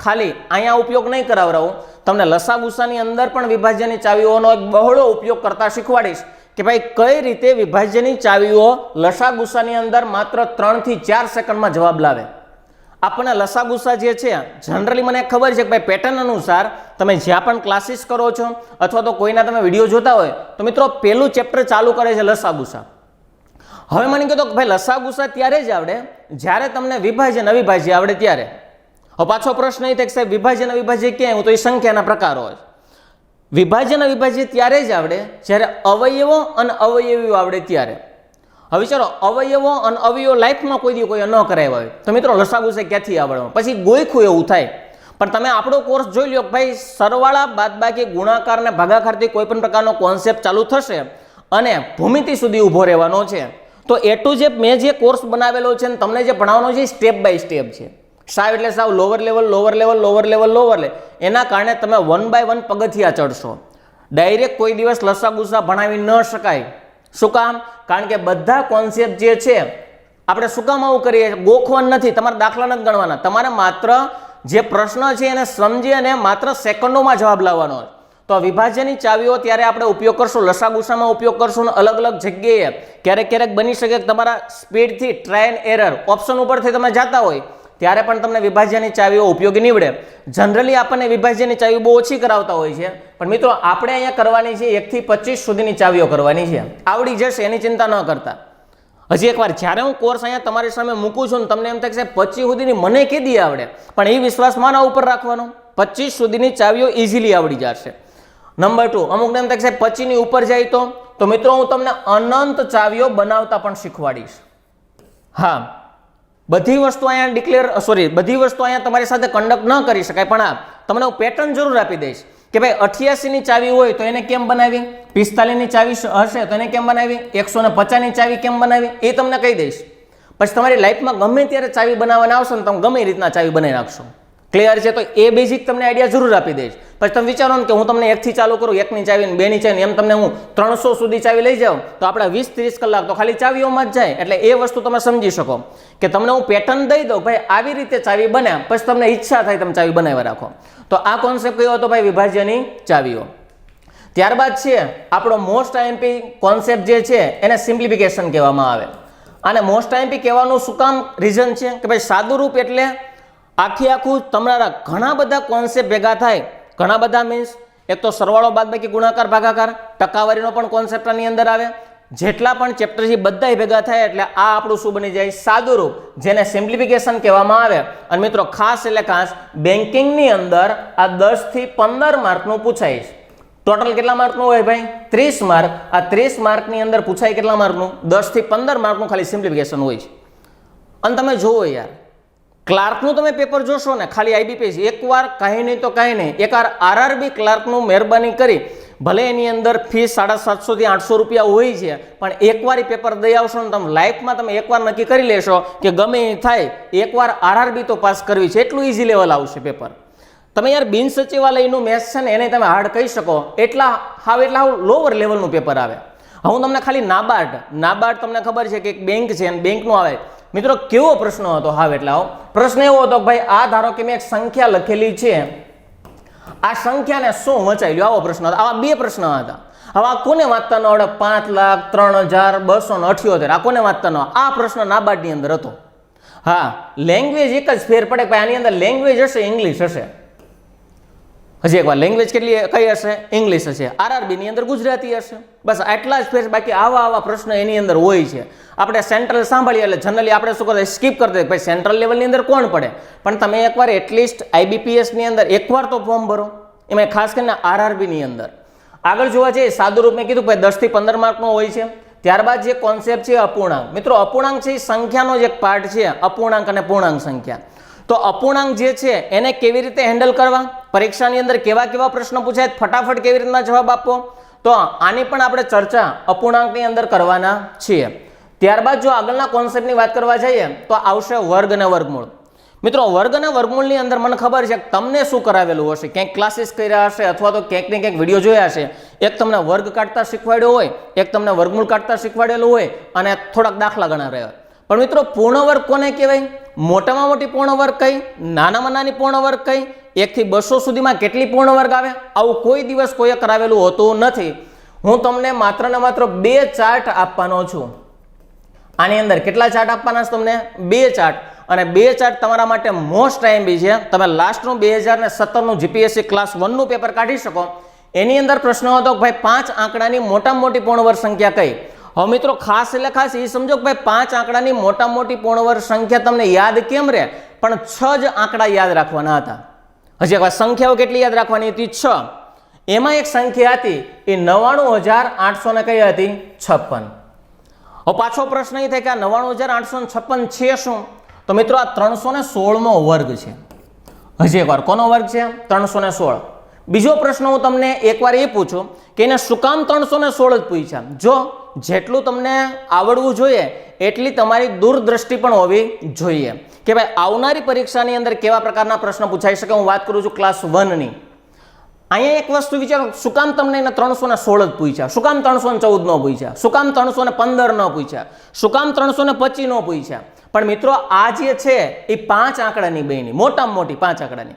ખાલી અહીંયા ઉપયોગ નહીં કરાવરાવું, તમને લસાગુસાની અંદર પણ વિભાજ્યની ચાવીઓનો એક બહોળો ઉપયોગ કરતા શીખવાડીશ કે ભાઈ કઈ રીતે વિભાજ્યની ચાવીઓ લસાગુસાની અંદર માત્ર 3 થી 4 સેકન્ડમાં જવાબ લાવે. આપણને લસાગુસા જે છે જનરલી મને ખબર છે કે ભાઈ પેટર્ન અનુસાર તમે જ્યાં પણ ક્લાસીસ કરો છો અથવા તો કોઈના તમે વિડીયો જોતા હોય તો મિત્રો પહેલું ચેપ્ટર ચાલુ કરે છે લસાગુસા. હવે મને કહો તો ભાઈ લસાગુસા ત્યારે જ આવડે જ્યારે તમને વિભાજ્ય અવિભાજ્ય આવડે ત્યારે. હવે પાછો પ્રશ્ન એ થાય કે સાહેબ વિભાજ્ય અવિભાજ્ય ક્યાં? હું તો એ સંખ્યાના પ્રકારો હોય. વિભાજ્ય અવિભાજ્ય ત્યારે જ આવડે જ્યારે અવયવો અને અવયવીઓ આવડે ત્યારે. હવે ચાલો અવયવો અને અવયવો લાઈફમાં કોઈ દી કોઈ ન કરાવ્યા હોય તો મિત્રો લસાગુસા ક્યાંથી આવડવાનું? પછી ગોઈખું એવું થાય. પણ તમે આપણો કોર્સ જોઈ લો કે ભાઈ સરવાળા બાદબાકી ગુણાકાર અને ભાગાકારથી કોઈ પણ પ્રકારનો કોન્સેપ્ટ ચાલુ થશે અને ભૂમિતિ સુધી ઊભો રહેવાનો છે. તો એ ટુ જે મેં જે કોર્સ બનાવેલો છે અને તમને જે ભણાવવાનો છે સ્ટેપ બાય સ્ટેપ છે. સાવ એટલે સાવ lower level lower level lower level lower level. એના કારણે તમે 1 બાય 1 પગથિયા ચડશો. ડાયરેક્ટ કોઈ દિવસ લસાગુસા ભણાવી ન શકાય. શું કામ? કારણ કે બધા કોન્સેપ્ટ જે છે આપણે શું કામ આવું કરીએ? ગોખવાનું નથી, તમારે દાખલા નથી ગણવાના, તમારે માત્ર જે પ્રશ્ન છે એને સમજી અને માત્ર સેકન્ડોમાં જવાબ લાવવાનો. તો વિભાજ્યની ચાવીઓ ત્યારે આપણે ઉપયોગ કરશું, લસાગુસામાં ઉપયોગ કરશું અને અલગ અલગ જગ્યાએ ક્યારેક ક્યારેક બની શકે કે તમારા સ્પીડથી ટ્રાય એન્ડ એરર ઓપ્શન ઉપરથી તમે જતા હોય ત્યારે પણ તમને વિભાજ્યની ચાવીઓ ઉપયોગી નીવડે. જનરલી આપણને વિભાજ્યની ચાવીઓ બહુ ઓછી કરાવતા હોય છે, પણ મિત્રો આપણે અહીંયા કરવાની છે 1 થી 25 સુધીની ચાવીઓ કરવાની છે. આવડી જશે એની ચિંતા ન કરતા. હજી એકવાર જ્યારે હું કોર્સ અહીંયા તમારી સામે મૂકું છું ને તમને એમ થાય કે 25 સુધીની મને કેદી આવડે, પણ એ વિશ્વાસ મારા ઉપર રાખવાનો. 25 સુધીની ચાવીઓ ઇઝીલી આવડી જશે. નંબર 2, અમુકને એમ થાય કે 25 ની ઉપર જાય તો મિત્રો હું તમને અનંત ચાવીઓ બનાવતા પણ શીખવાડીશ. હા, બધી વસ્તુ અહીંયા બધી વસ્તુ અહીંયા તમારી સાથે કન્ડક્ટ ન કરી શકાય, પણ હા તમને હું પેટર્ન જરૂર આપી દઈશ કે ભાઈ 88 ની ચાવી હોય તો એને કેમ બનાવી, 45 ની ચાવી હશે તો એને કેમ બનાવી, 150 ની ચાવી કેમ બનાવી એ તમને કહી દઈશ. પછી તમારી લાઈફમાં ગમે ત્યારે ચાવી બનાવવાના આવશે ને તમે ગમે રીતના ચાવી બનાવી નાખશો. ક્લિયર છે? તો એ બેઝિક તમને આઈડિયા જરૂર આપી દઈશ. પછી તમે વિચારો ને કે હું તમને 1 થી ચાલુ કરું, 1 ની ચાવી 2 ની ચાવી, એમ તમને હું 300 સુધી ચાવી લઈ જાઉં તો આપણા 20-30 કલાક તો ખાલી ચાવીઓમાં જ જાય. એટલે એ વસ્તુ તમે સમજી શકો કે તમને હું પેટર્ન દઈ દઉં ભાઈ આવી રીતે ચાવી બને, પછી તમને ઈચ્છા થાય તમે ચાવી બનાવી રાખો. તો આ કોન્સેપ્ટ કયો હતો ભાઈ? વિભાજ્યની ચાવીઓ. ત્યારબાદ છે આપણો મોસ્ટ આઈએમપી કોન્સેપ્ટ જે છે એને સિમ્પ્લિફિકેશન કહેવામાં આવે. અને મોસ્ટ આઈએમપી કહેવાનું શું કામ રીઝન છે કે ભાઈ સાદું રૂપ એટલે આખું તમારા ઘણા બધા કોન્સેપ્ટ ભેગા થાય. ઘણા બધા મીન્સ એક તો સરવાળો બાદબાકી ગુણાકાર ભાગાકાર, ટકાવારીનો પણ કોન્સેપ્ટ આની અંદર આવે. જેટલા પણ ચેપ્ટર છે બધા ભેગા થાય એટલે આ આપણું શું બની જાય? સાદું રૂપ, જેને સિમ્પ્લિફિકેશન કહેવામાં આવે. અને મિત્રો ખાસ એટલે ખાસ બેન્કિંગની અંદર આ 10 થી 15 માર્કનું પૂછાય છે. ટોટલ કેટલા માર્કનું હોય ભાઈ? 30 માર્ક. આ 30 માર્કની અંદર પૂછાય કેટલા માર્કનું? 10 થી 15 માર્કનું ખાલી સિમ્પ્લિફિકેશન હોય છે. અને તમે જુઓ યાર, ક્લાર્કનું તમે પેપર જોશો ને ખાલી આઈબીપીએસ, એકવાર કાંઈ નહીં તો કાંઈ નહીં, એકવાર આરઆરબી ક્લાર્કનું મહેરબાની કરી ભલે એની અંદર ફીસ 750 થી 800 રૂપિયા હોય છે, પણ એકવાર એ પેપર દઈ આવશો ને તમે લાઈફમાં તમે એકવાર નક્કી કરી લેશો કે ગમે એ થાય એકવાર આરઆરબી તો પાસ કરવી છે. એટલું ઇઝી લેવલ આવશે પેપર. તમે યાર બિન સચિવાલયનું મેથ્સ છે ને એને તમે હાર્ડ કહી શકો એટલા લોવર લેવલનું પેપર આવે. હું તમને ખાલી નાબાર્ડ તમને ખબર છે કે એક બેંક છે અને બેંકનું આવે. મિત્રો કેવો પ્રશ્ન હતો? પ્રશ્ન એવો હતો કે ભાઈ આ ધારો કે મેં એક સંખ્યા લખેલી છે, આ સંખ્યાને શું વચાવી લ્યો, આવો પ્રશ્ન હતો. આવા 2 પ્રશ્ન હતા. હવે આ કોને વાંચતા ન આવડે? 5,03,278. આ કોને વાંચતા ન આવડે? આ પ્રશ્ન નાબાર્ડની અંદર હતો. હા, લેંગ્વેજ એક જ ફેર પડે કે આની અંદર લેંગ્વેજ હશે, ઇંગ્લિશ હશે. હજી એકવાર લેંગ્વેજ કઈ હશે? ઇંગ્લિશ હશે. આરઆરબી ની અંદર ગુજરાતી હશે. બસ આટલા જ ફેર. બાકી આવા પ્રશ્ન એની અંદર હોય છે. આપણે સેન્ટ્રલ સાંભળીએ એટલે જનરલી આપણે શું કરીએ? સ્કીપ કરી દઈએ. ભાઈ સેન્ટ્રલ લેવલની અંદર કોણ પડે? પણ તમે એકવાર એટલીસ્ટ આઈબીપીએસ ની અંદર એકવાર તો ફોર્મ ભરો, એમાં ખાસ કરીને આરઆરબી ની અંદર. આગળ જોવા જઈએ સાદું રૂપ મેં કીધું ભાઈ 10 થી 15 માર્કનો હોય છે. ત્યારબાદ જે કોન્સેપ્ટ છે અપૂર્ણાંક. મિત્રો અપૂર્ણાંક છે એ સંખ્યાનો જ એક પાર્ટ છે, અપૂર્ણાંક અને પૂર્ણાંક સંખ્યા. તો અપૂર્ણાંક જે છે એને કેવી રીતે હેન્ડલ કરવા, પરીક્ષાની અંદર કેવા પ્રશ્નો પૂછાય, ફટાફટ કેવી રીતના જવાબ આપવો, તો આની પણ આપણે ચર્ચા અપૂર્ણાંકની અંદર કરવાના છીએ. ત્યારબાદ જો આગળના કોન્સેપ્ટની વાત કરવા જઈએ તો આવશે વર્ગ અને વર્ગમૂળ. મિત્રો વર્ગ અને વર્ગમૂળની અંદર મને ખબર છે કે તમને શું કરાવેલું હશે, ક્યાંક ક્લાસીસ કર્યા હશે અથવા તો ક્યાંક ને ક્યાંક વિડીયો જોયા હશે. એક તમને વર્ગ કાઢતા શીખવાડ્યો હોય, એક તમને વર્ગમૂળ કાઢતા શીખવાડેલું હોય અને થોડાક દાખલા ગણાવ્યા હોય. પણ મિત્રો પૂર્ણ વર્ગ કોને કહેવાય? મોટામાં મોટી પૂર્ણ વર્ગ કઈ, નાનામાં નાની પૂર્ણ વર્ગ કઈ, 1 થી 200 સુધીમાં કેટલી પૂર્ણ વર્ગ આવે? આવું કોઈ દિવસ કોઈએ કરાવેલું હોતું નથી. હું તમને માત્ર ને માત્ર 2 ચાર્ટ આપવાનો છું. આની અંદર કેટલા ચાર્ટ આપવાના છે તમને? 2 ચાર્ટ. અને 2 ચાર્ટ તમારા માટે મોસ્ટ આઈએમપી છે. તમે લાસ્ટનું 2017નું જીપીએસસી ક્લાસ 1નું પેપર કાઢી શકો. એની અંદર પ્રશ્ન હતો કે ભાઈ 5 આંકડાની મોટામાં મોટી પૂર્ણ વર્ગ સંખ્યા કઈ? હવે મિત્રો ખાસ એટલે ખાસ એ સમજો કે ભાઈ 5 આંકડાની મોટામાં મોટી પૂર્ણ વર્ગ સંખ્યા તમને યાદ કેમ રહે? પણ 6 જ આંકડા યાદ રાખવાના હતા. હજી એકવાર સંખ્યાઓ કેટલી યાદ રાખવાની હતી? 6. એમાં એક સંખ્યા હતી એ 99,800 ને કઈ હતી? 56. હવે પાછો પ્રશ્ન એ થાય કે આ 99,856 છે શું? તો મિત્રો આ 316મો વર્ગ છે. હજી એકવાર કોનો વર્ગ છે? 316. બીજો પ્રશ્ન હું તમને એકવાર એ પૂછું કે એને શું કામ 316 જ પૂછ્યા? જો જેટલું તમને આવડવું જોઈએ એટલી તમારી દૂરદ્રષ્ટિ પણ હોવી જોઈએ કે ભાઈ આવનારી પરીક્ષાની અંદર કેવા પ્રકારના પ્રશ્ન પૂછાઈ શકે. હું વાત કરું છું ક્લાસ 1ની. અહીંયા એક વસ્તુ વિચારો, શું કામ તમને એને 316 જ પૂછ્યા? શું કામ 314 ન પૂછ્યા? શું કામ 315 ન પૂછ્યા? શું કામ 325 ન પૂછ્યા? પણ મિત્રો આ જે છે એ 5 આંકડાની બની, મોટામાં મોટી 5 આંકડાની.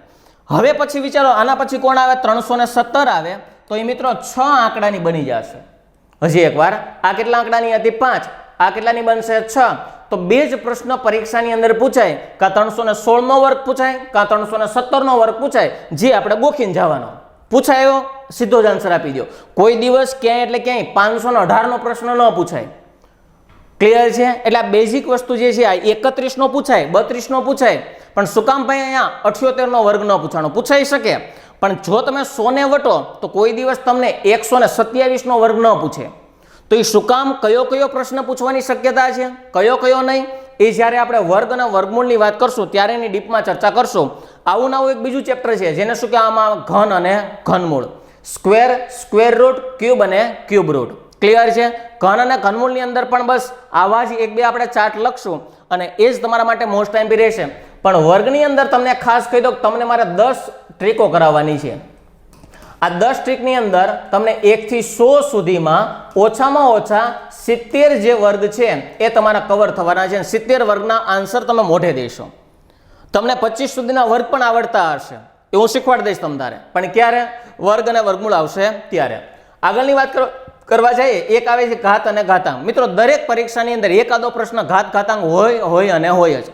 હવે પછી વિચારો આના પછી કોણ આવે? 317 આવે તો એ મિત્રો 6 આંકડાની બની જશે. હજી એકવાર, આ કેટલા આંકડાની હતી? 5. આ કેટલાની બનશે? 6. તો 2 જ પ્રશ્ન પરીક્ષાની અંદર પૂછાય, કાં 316નો વર્ગ પૂછાય કાં 317નો વર્ગ પૂછાય, જે આપણે ગોખીને જવાનો. પૂછાયો સીધો જ આન્સર આપી દો. કોઈ દિવસ ક્યાંય એટલે ક્યાંય 518નો પ્રશ્ન ન પૂછાય. ક્લિયર છે? એટલે આ બેઝિક વસ્તુ જે છે આ 31નો પૂછાય, 32નો પૂછાય, પણ શું કામ ભાઈ અહીંયા 78નો વર્ગ ન પૂછાણો? પૂછાઈ શકે, પણ જો તમે 100 ને વટો તો કોઈ દિવસ તમને 127નો વર્ગ ન પૂછે. તો એ શું કામ? કયો કયો પ્રશ્ન પૂછવાની શક્યતા છે, કયો કયો નહીં, એ જ્યારે આપણે વર્ગ અને વર્ગમૂળની વાત કરશું ત્યારે એની ડીપમાં ચર્ચા કરશું. આવું નવું એક બીજું ચેપ્ટર છે જેને શું કહેવામાં? ઘન અને ઘનમૂળ. સ્ક્વેર, સ્ક્વેર રૂટ, ક્યુબ અને ક્યુબ રૂટ. ક્લિયર છે? ઘન અને ઘનમૂળની અંદર પણ બસ આવા જ 1-2 આપણે ચાર્ટ લખશું અને એ જ તમારા માટે મોસ્ટ આઈએમપી રહેશે. પણ વર્ગની અંદર તમને ખાસ કહી દઉં કે તમને મારે 10 ટ્રીકો કરાવવાની છે. આ 10 ટ્રીકની અંદર તમને 1 થી 100 સુધીમાં ઓછામાં ઓછા 70 જે વર્ગ છે એ તમારા કવર થવાના છે. 70 વર્ગના આન્સર તમે મોઢે દેશો. તમને 25 સુધીના વર્ગ પણ આવડતા હશે એ હું શીખવાડી દઈશ તમારે. પણ ક્યારે? વર્ગ અને વર્ગમૂળ આવશે ત્યારે. આગળની વાત કરવા જઈએ, એક આવે છે ઘાત અને ઘાતાંક. મિત્રો દરેક પરીક્ષાની અંદર એકાદો પ્રશ્ન ઘાત ઘાતાંક હોય અને હોય જ.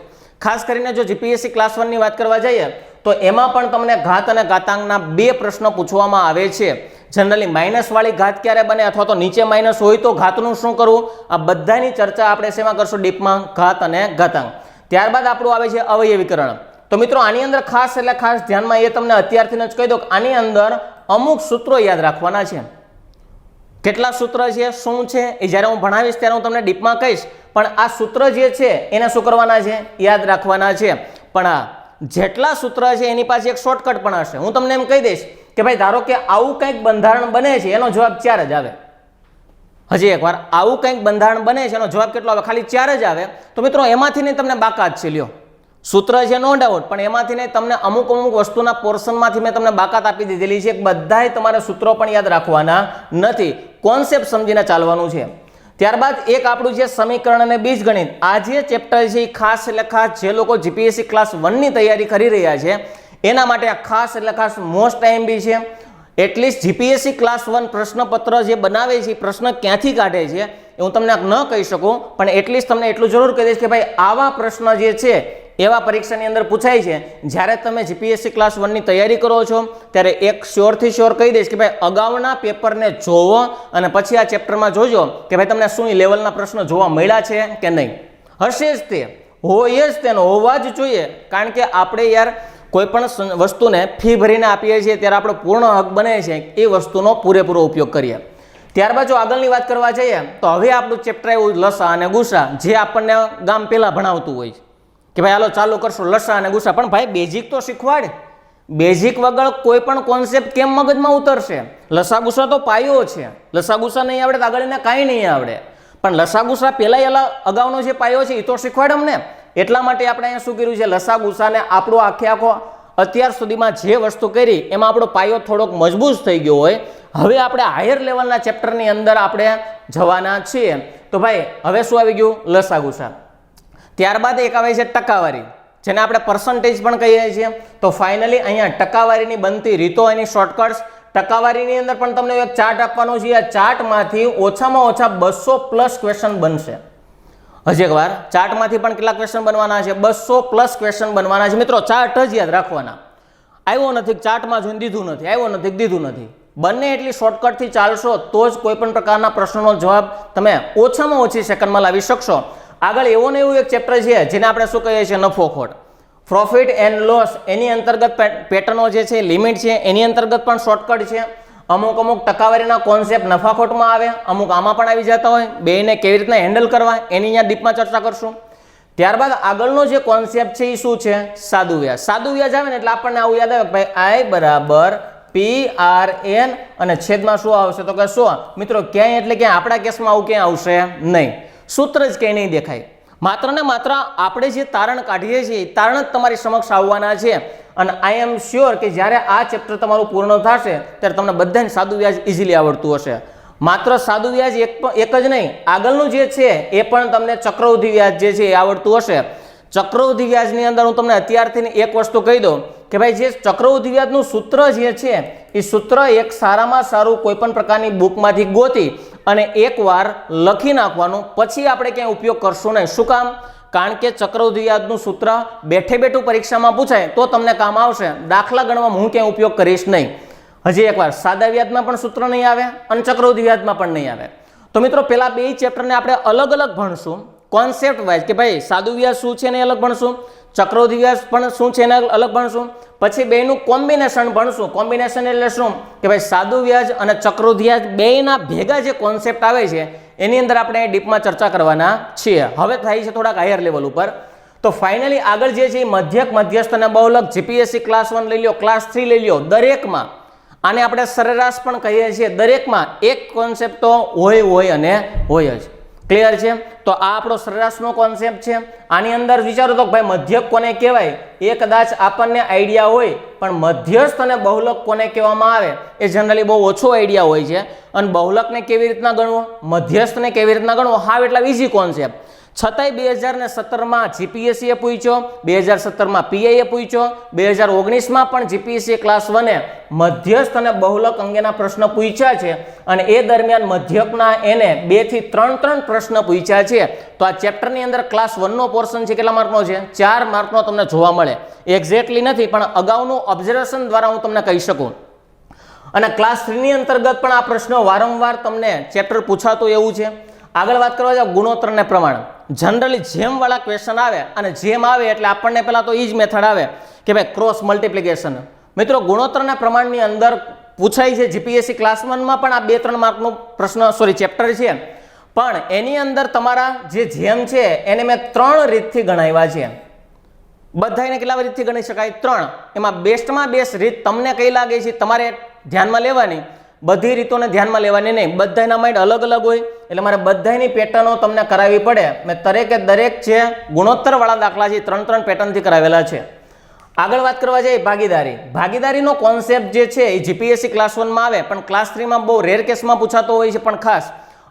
ખાસ કરીને જો જીપીએસસી ક્લાસ 1ની વાત કરવા જઈએ તો એમાં પણ તમને ઘાત અને ઘાતાંકના 2 પ્રશ્નો પૂછવામાં આવે છે. જનરલી માઇનસ વાળી ઘાત ક્યારે બને અથવા તો નીચે માઇનસ હોય તો ઘાતનું શું કરવું, આ બધાની ચર્ચા આપણે શેમાં કરશું? ડીપમાં. ઘાત અને ઘાતાંક. ત્યારબાદ આપણું આવે છે અવયવીકરણ. તો મિત્રો આની અંદર ખાસ એટલે ખાસ ધ્યાનમાં એ તમને અત્યારથી જ કહી દો કે આની અંદર અમુક સૂત્રો યાદ રાખવાના છે. કેટલા સૂત્ર છે, શું છે, એ જ્યારે હું ભણાવીશ ત્યારે હું તમને ડીપમાં કહીશ. પણ આ સૂત્ર જે છે એને શું કરવાના છે? યાદ રાખવાના છે. પણ આ જેટલા સૂત્ર છે એની પાસે એક શોર્ટકટ પણ હશે. હું તમને એમ કહી દઈશ કે ભાઈ ધારો કે આવું કંઈક બંધારણ બને છે, એનો જવાબ 4 જ આવે. હજી એકવાર, આવું કંઈક બંધારણ બને છે એનો જવાબ કેટલો આવે? ખાલી 4 જ આવે. તો મિત્રો એમાંથી નહીં તમને બાકાત છે. લ્યો, સૂત્ર છે નો ડાઉટ, પણ એમાંથી નહીં તમને અમુક વસ્તુના પોર્શનમાંથી મેં તમને બાકાત આપી દીધેલી છે. બધાય તમારે સૂત્રો પણ યાદ રાખવાના નથી. કોન્સેપ્ટ સમજીને ચાલવાનું છે. ત્યારબાદ એક આપણું છે સમીકરણ અને બીજગણિત. આ જે ચેપ્ટર છે એ ખાસ એટલે ખાસ જે લોકો જીપીએસસી ક્લાસ 1ની તૈયારી કરી રહ્યા છે એના માટે આ ખાસ એટલે ખાસ મોસ્ટ આઈએમપી છે. એટલીસ્ટ જીપીએસસી ક્લાસ 1 પ્રશ્નપત્ર જે બનાવે છે એ પ્રશ્ન ક્યાંથી કાઢે છે એ હું તમને ન કહી શકું, પણ એટલીસ્ટ તમને એટલું જરૂર કહી દઈશ કે ભાઈ આવા પ્રશ્ન જે છે એવા પરીક્ષાની અંદર પૂછાય છે. જ્યારે તમે જીપીએસસી ક્લાસ 1ની તૈયારી કરો છો ત્યારે એક શ્યોરથી શ્યોર કહી દઈશ કે ભાઈ અગાઉના પેપરને જોવો અને પછી આ ચેપ્ટરમાં જોજો કે ભાઈ તમને શું લેવલના પ્રશ્નો જોવા મળ્યા છે કે નહીં. હશે જ તે, હોય જ તેનો, હોવા જ જોઈએ. કારણ કે આપણે યાર કોઈ પણ વસ્તુને ફી ભરીને આપીએ છીએ ત્યારે આપણો પૂર્ણ હક બને છે એ વસ્તુનો પૂરેપૂરો ઉપયોગ કરીએ. ત્યારબાદ જો આગળની વાત કરવા જઈએ તો હવે આપણું ચેપ્ટર આવ્યું લસા અને ગુસા, જે આપણને ગામ પહેલાં ભણાવતું હોય છે કે ભાઈ હાલો ચાલુ કરશું લસા અને ગુસા. પણ ભાઈ બેઝિક તો શીખવાડ. બેઝિક વગર કોઈ પણ કોન્સેપ્ટ કેમ મગજમાં ઉતરશે? લસા ગુસા તો પાયો છે. લસા ગુસા નહીં આવડે તો આગળ કાંઈ નહીં આવડે. પણ લસા ગુસા પહેલાં અગાઉનો જે પાયો છે એ તો શીખવાડ અમને. એટલા માટે આપણે અહીંયા શું કર્યું છે? લસા ગુસાને આપણો આખો અત્યાર સુધીમાં જે વસ્તુ કરી એમાં આપણો પાયો થોડોક મજબૂત થઈ ગયો હોય. હવે આપણે હાયર લેવલના ચેપ્ટરની અંદર આપણે જવાના છીએ. તો ભાઈ હવે શું આવી ગયું? લસા ગુસા. ત્યારબાદ એક આવે છે ટકાવારી, જેને આપણે પર્સન્ટેજ પણ કહીએ છીએ. તો ફાઇનલી અહીંયા ટકાવારીની બનતી રીતો, એની શોર્ટકટ્સ. ટકાવારીની અંદર પણ તમને એક ચાર્ટ આપવાનો છે. આ ચાર્ટમાંથી ઓછામાં ઓછા 200+ ક્વેશ્ચન બનશે. હજી એકવાર, ચાર્ટમાંથી પણ કેટલા ક્વેશ્ચન બનવાના છે? 200+ ક્વેશ્ચન બનવાના છે. મિત્રો ચાર્ટ જ યાદ રાખવાના. આવ્યો નથી ચાર્ટમાં જોઈને દીધું નથી, આવ્યો નથી દીધું નથી. બંને એટલી શોર્ટકટથી ચાલશો તો જ કોઈ પણ પ્રકારના પ્રશ્નનો જવાબ તમે ઓછામાં ઓછી સેકન્ડમાં લાવી શકશો. આગળ એવું ને એવું એક ચેપ્ટર છે જેને આપણે શું કહીએ છીએ? નફો ખોટ, પ્રોફિટ એન્ડ લોસ. એની અંતર્ગત પેટર્નો જે છે, લિમિટ છે, એની અંતર્ગત પણ શોર્ટકટ છે. અમુક ટકાવારીના કોન્સેપ્ટ નફાખોટમાં આવે, અમુક આમાં પણ આવી જતા હોય. બેને કેવી રીતના હેન્ડલ કરવા એની અહીંયા ડીપમાં ચર્ચા કરશું. ત્યારબાદ આગળનો જે કોન્સેપ્ટ છે એ શું છે? સાદું વ્યાજ. સાદું વ્યાજ આવે ને એટલે આપણને આવું યાદ આવે કે ભાઈ I બરાબર PRN અને છેદમાં શું આવશે? તો કે 100. મિત્રો ક્યાંય એટલે ક્યાંય આપણા કેસમાં આવું ક્યાંય આવશે નહીં. સૂત્ર જ ક્યાંય નહીં દેખાય. માત્ર ને માત્ર આપણે જે તારણ કાઢીએ છીએ તારણ જ તમારી સમક્ષ આવવાના છે. અને આઈ એમ શ્યોર કે જ્યારે આ ચેપ્ટર તમારું પૂર્ણ થશે ત્યારે તમને બધાને સાદું વ્યાજ ઇઝીલી આવડતું હશે. માત્ર સાદું વ્યાજ એક જ નહીં, આગળનું જે છે એ પણ તમને ચક્રવૃદ્ધિ વ્યાજ જે છે એ આવડતું હશે. ચક્રવૃદ્ધિ વ્યાજની અંદર હું તમને અત્યારથી એક વસ્તુ કહી દઉં કે ભાઈ જે ચક્રવૃદ્ધિ વ્યાજનું સૂત્ર જે છે એ સૂત્ર એક સારામાં સારું કોઈ પણ પ્રકારની બુકમાંથી ગોતી અને એકવાર લખી નાખવાનું, પછી આપણે ક્યાંય ઉપયોગ કરશું નહીં. શું કામ? કારણ કે ચક્રવૃદ્ધિ વ્યાજનું સૂત્ર બેઠે બેઠું પરીક્ષામાં પૂછાય તો તમને કામ આવશે. દાખલા ગણવામાં હું ક્યાંય ઉપયોગ કરીશ નહીં. હજી એકવાર, સાદા વ્યાજમાં પણ સૂત્ર નહીં આવે અને ચક્રવૃદ્ધિ વ્યાજમાં પણ નહીં આવે. તો મિત્રો પેલા બે ચેપ્ટરને આપણે અલગ અલગ ભણશું કોન્સેપ્ટ વાઇઝ કે ભાઈ સાદું વ્યાજ શું છે એને અલગ ભણશું, ચક્રવૃદ્ધિ વ્યાજ પણ શું છે એને અલગ ભણશું. પછી બેનું કોમ્બિનેશન ભણશું. કોમ્બિનેશન એટલે શું? કે ભાઈ સાદું વ્યાજ અને ચક્રવૃદ્ધિ વ્યાજ બેના ભેગા જે કોન્સેપ્ટ આવે છે એની અંદર આપણે ડીપમાં ચર્ચા કરવાના છીએ. હવે થાય છે થોડાક હાયર લેવલ ઉપર. તો ફાઇનલી આગળ જે છે મધ્યક, મધ્યસ્થ અને બહુલક, જીપીએસસી ક્લાસ 1 લઈ લો, ક્લાસ 3 લઈ લો, દરેકમાં આને આપણે સરેરાશ પણ કહીએ છીએ. દરેકમાં એક કોન્સેપ્ટ તો હોય અને હોય જ. ક્લિયર છે? તો આ આપણો સરેરાશનો કોન્સેપ્ટ છે. આની અંદર વિચારો તો ભાઈ મધ્યક કોને કહેવાય એ કદાચ આપણને આઈડિયા હોય, પણ મધ્યસ્થ અને બહુલક કોને કહેવામાં આવે એ જનરલી બહુ ઓછો આઈડિયા હોય છે. અને બહુલકને કેવી રીતના ગણવો, મધ્યસ્થને કેવી રીતના ગણવો, હાવ એટલા ઇઝી કોન્સેપ્ટ. છતાંય 2017માં જીપીએસસીએ પૂછ્યો, 2017માં પીઆઈએ પૂછ્યો, 2019માં પણ જીપીએસસી ક્લાસ 1એ મધ્યસ્થ અને બહુલક અંગેના પ્રશ્ન પૂછ્યા છે. અને એ દરમિયાન મધ્યકના એને 2 થી 3 પ્રશ્ન પૂછ્યા છે. તો આ ચેપ્ટરની અંદર ક્લાસ 1નો પોર્શન છે કેટલા માર્કનો છે? 4 માર્કનો તમને જોવા મળે. એક્ઝેક્ટલી નથી પણ અગાઉનું ઓબ્ઝર્વેશન દ્વારા હું તમને કહી શકું. અને ક્લાસ 3ની અંતર્ગત પણ આ પ્રશ્નો વારંવાર તમને ચેપ્ટર પૂછાતું એવું છે. આગળ વાત કરવા જાવ ગુણોત્તરને પ્રમાણ. જનરલી જેમ વાળા ક્વેશ્ચન આવે અને જેમ આવે એટલે આપણને પહેલા તો એ જ મેથડ આવે કે ભાઈ ક્રોસ મલ્ટિપ્લિકેશન. મિત્રો ગુણોત્તરના પ્રમાણની અંદર પૂછાય છે. જીપીએસસી ક્લાસ 1માં પણ આ 2-3 માર્કનો પ્રશ્ન ચેપ્ટર છે. પણ એની અંદર તમારા જે જેમ છે એને મેં 3 રીતથી ગણાવ્યા છે. બધાને કેટલા રીતથી ગણી શકાય? 3. એમાં બેસ્ટમાં બેસ્ટ રીત તમને કઈ લાગે છે તમારે ધ્યાનમાં લેવાની. બધી રીતોને ધ્યાનમાં લેવાની નહીં. બધાના માઇન્ડ અલગ અલગ હોય એટલે મારે બધાની પેટર્નો તમને કરાવવી પડે. મેં દરેક છે ગુણોત્તરવાળા દાખલા છે 3 પેટર્નથી કરાવેલા છે. આગળ વાત કરવા જઈએ ભાગીદારી. ભાગીદારીનો કોન્સેપ્ટ જે છે એ જીપીએસસી ક્લાસ 1માં આવે પણ ક્લાસ 3માં બહુ રેર કેસમાં પૂછાતો હોય છે. પણ ખાસ